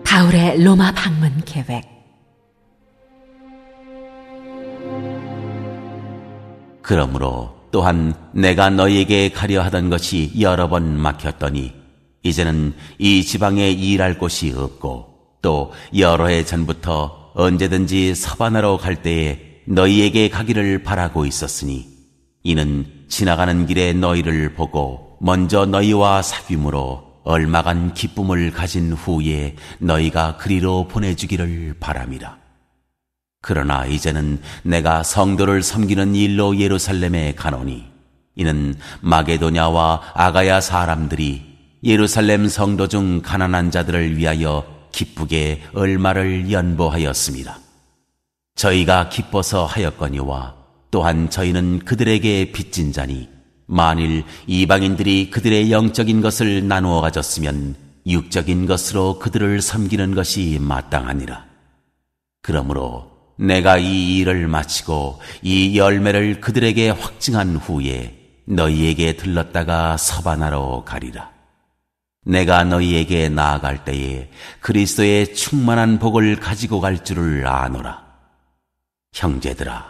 바울의 로마 방문 계획. 그러므로 또한 내가 너희에게 가려 하던 것이 여러 번 막혔더니 이제는 이 지방에 일할 곳이 없고, 또 여러 해 전부터 언제든지 서바나로 갈 때에 너희에게 가기를 바라고 있었으니, 이는 지나가는 길에 너희를 보고 먼저 너희와 사귐으로 얼마간 기쁨을 가진 후에 너희가 그리로 보내주기를 바람이라. 그러나 이제는 내가 성도를 섬기는 일로 예루살렘에 가노니, 이는 마게도냐와 아가야 사람들이 예루살렘 성도 중 가난한 자들을 위하여 기쁘게 얼마를 연보하였습니다. 저희가 기뻐서 하였거니와 또한 저희는 그들에게 빚진 자니, 만일 이방인들이 그들의 영적인 것을 나누어 가졌으면 육적인 것으로 그들을 섬기는 것이 마땅하니라. 그러므로 내가 이 일을 마치고 이 열매를 그들에게 확증한 후에 너희에게 들렀다가 서바나로 가리라. 내가 너희에게 나아갈 때에 그리스도의 충만한 복을 가지고 갈 줄을 아노라. 형제들아,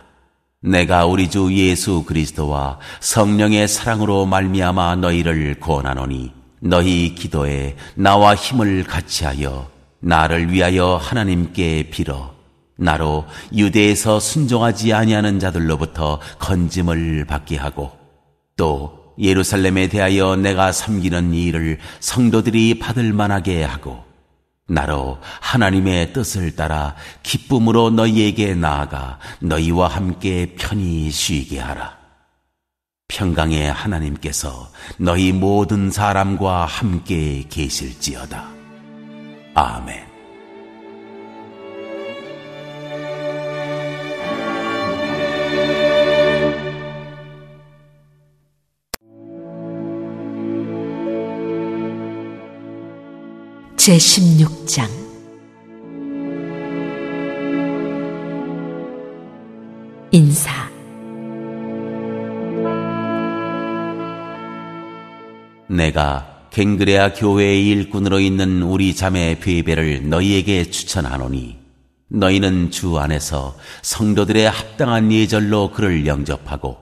내가 우리 주 예수 그리스도와 성령의 사랑으로 말미암아 너희를 권하노니, 너희 기도에 나와 힘을 같이하여 나를 위하여 하나님께 빌어 나로 유대에서 순종하지 아니하는 자들로부터 건짐을 받게 하고, 또 예루살렘에 대하여 내가 섬기는 일을 성도들이 받을 만하게 하고, 나로 하나님의 뜻을 따라 기쁨으로 너희에게 나아가 너희와 함께 편히 쉬게 하라. 평강의 하나님께서 너희 모든 사람과 함께 계실지어다. 아멘. 제16장. 인사. 내가 갱그레아 교회의 일꾼으로 있는 우리 자매 베베를 너희에게 추천하노니, 너희는 주 안에서 성도들의 합당한 예절로 그를 영접하고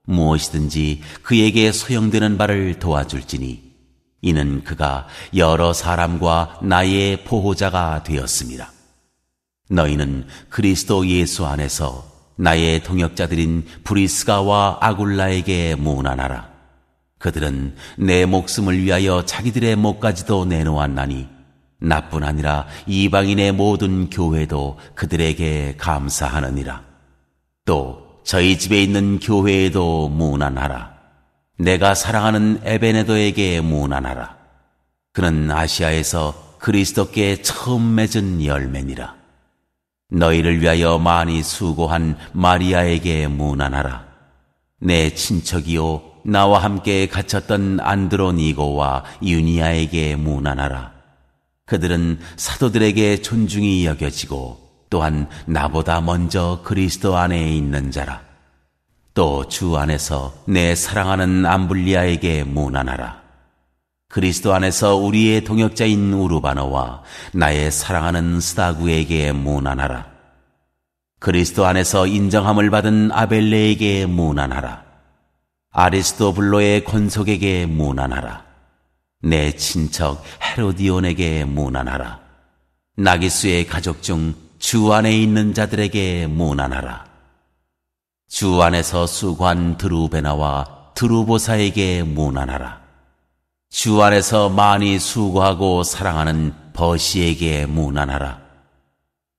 무엇이든지 그에게 소용되는 바를 도와줄지니 이는 그가 여러 사람과 나의 보호자가 되었습니다. 너희는 그리스도 예수 안에서 나의 동역자들인 브리스가와 아굴라에게 문안하라. 그들은 내 목숨을 위하여 자기들의 목까지도 내놓았나니 나뿐 아니라 이방인의 모든 교회도 그들에게 감사하느니라. 또 저희 집에 있는 교회에도 문안하라. 내가 사랑하는 에베네도에게 문안하라. 그는 아시아에서 그리스도께 처음 맺은 열매니라. 너희를 위하여 많이 수고한 마리아에게 문안하라. 내 친척이요 나와 함께 갇혔던 안드로니고와 유니아에게 문안하라. 그들은 사도들에게 존중이 여겨지고 또한 나보다 먼저 그리스도 안에 있는 자라. 또 주 안에서 내 사랑하는 암블리아에게 문안하라. 그리스도 안에서 우리의 동역자인 우르바노와 나의 사랑하는 스다구에게 문안하라. 그리스도 안에서 인정함을 받은 아벨레에게 문안하라. 아리스도블로의 권속에게 문안하라. 내 친척 헤로디온에게 문안하라. 나기수의 가족 중 주 안에 있는 자들에게 문안하라. 주 안에서 수고한 드루베나와 드루보사에게 문안하라. 주 안에서 많이 수고하고 사랑하는 버시에게 문안하라.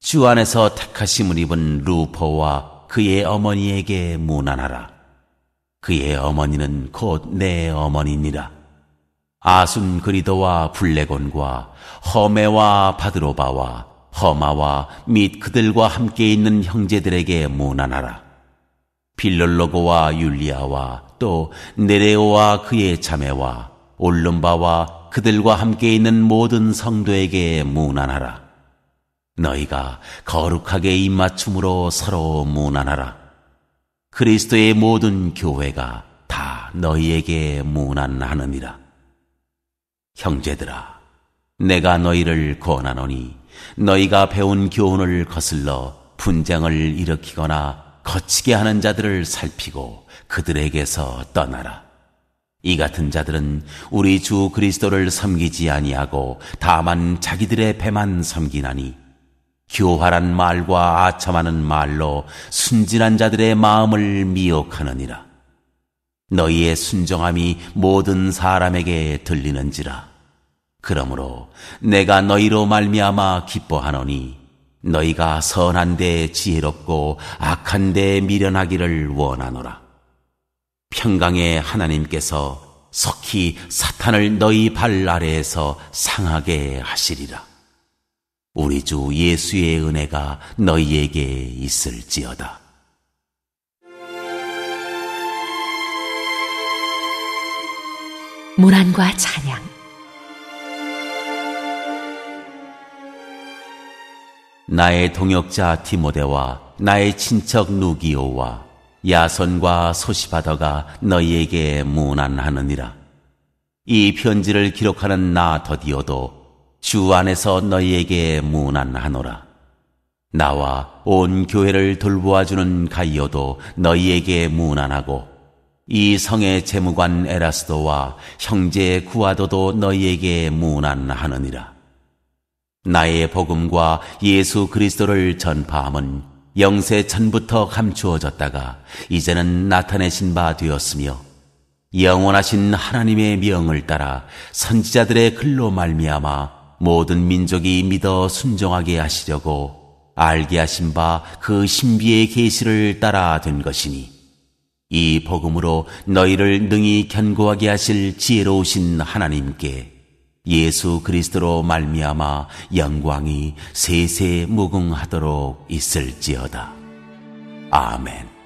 주 안에서 택하심을 입은 루포와 그의 어머니에게 문안하라. 그의 어머니는 곧 내 어머니니라. 아순 그리도와 블레곤과 허메와 바드로바와 허마와 및 그들과 함께 있는 형제들에게 문안하라. 빌롤로고와 율리아와 또 네레오와 그의 자매와 올lum바와 그들과 함께 있는 모든 성도에게 문안하라. 너희가 거룩하게 입맞춤으로 서로 문안하라. 그리스도의 모든 교회가 다 너희에게 문안하느니라. 형제들아, 내가 너희를 권하노니 너희가 배운 교훈을 거슬러 분쟁을 일으키거나 거치게 하는 자들을 살피고 그들에게서 떠나라. 이 같은 자들은 우리 주 그리스도를 섬기지 아니하고 다만 자기들의 배만 섬기나니 교활한 말과 아첨하는 말로 순진한 자들의 마음을 미혹하느니라. 너희의 순종함이 모든 사람에게 들리는지라. 그러므로 내가 너희로 말미암아 기뻐하노니 너희가 선한 데 지혜롭고 악한 데 미련하기를 원하노라. 평강의 하나님께서 석히 사탄을 너희 발 아래에서 상하게 하시리라. 우리 주 예수의 은혜가 너희에게 있을지어다. 문안과 찬양. 나의 동역자 디모데와 나의 친척 누기오와 야손과 소시바더가 너희에게 문안하느니라. 이 편지를 기록하는 나 더디오도 주 안에서 너희에게 문안하노라. 나와 온 교회를 돌보아주는 가이오도 너희에게 문안하고 이 성의 재무관 에라스도와 형제 구아도도 너희에게 문안하느니라. 나의 복음과 예수 그리스도를 전파함은 영세 전부터 감추어졌다가 이제는 나타내신 바 되었으며 영원하신 하나님의 명을 따라 선지자들의 글로 말미암아 모든 민족이 믿어 순종하게 하시려고 알게 하신 바 그 신비의 계시를 따라 된 것이니 이 복음으로 너희를 능히 견고하게 하실 지혜로우신 하나님께 예수 그리스도로 말미암아 영광이 세세 무궁하도록 있을지어다. 아멘.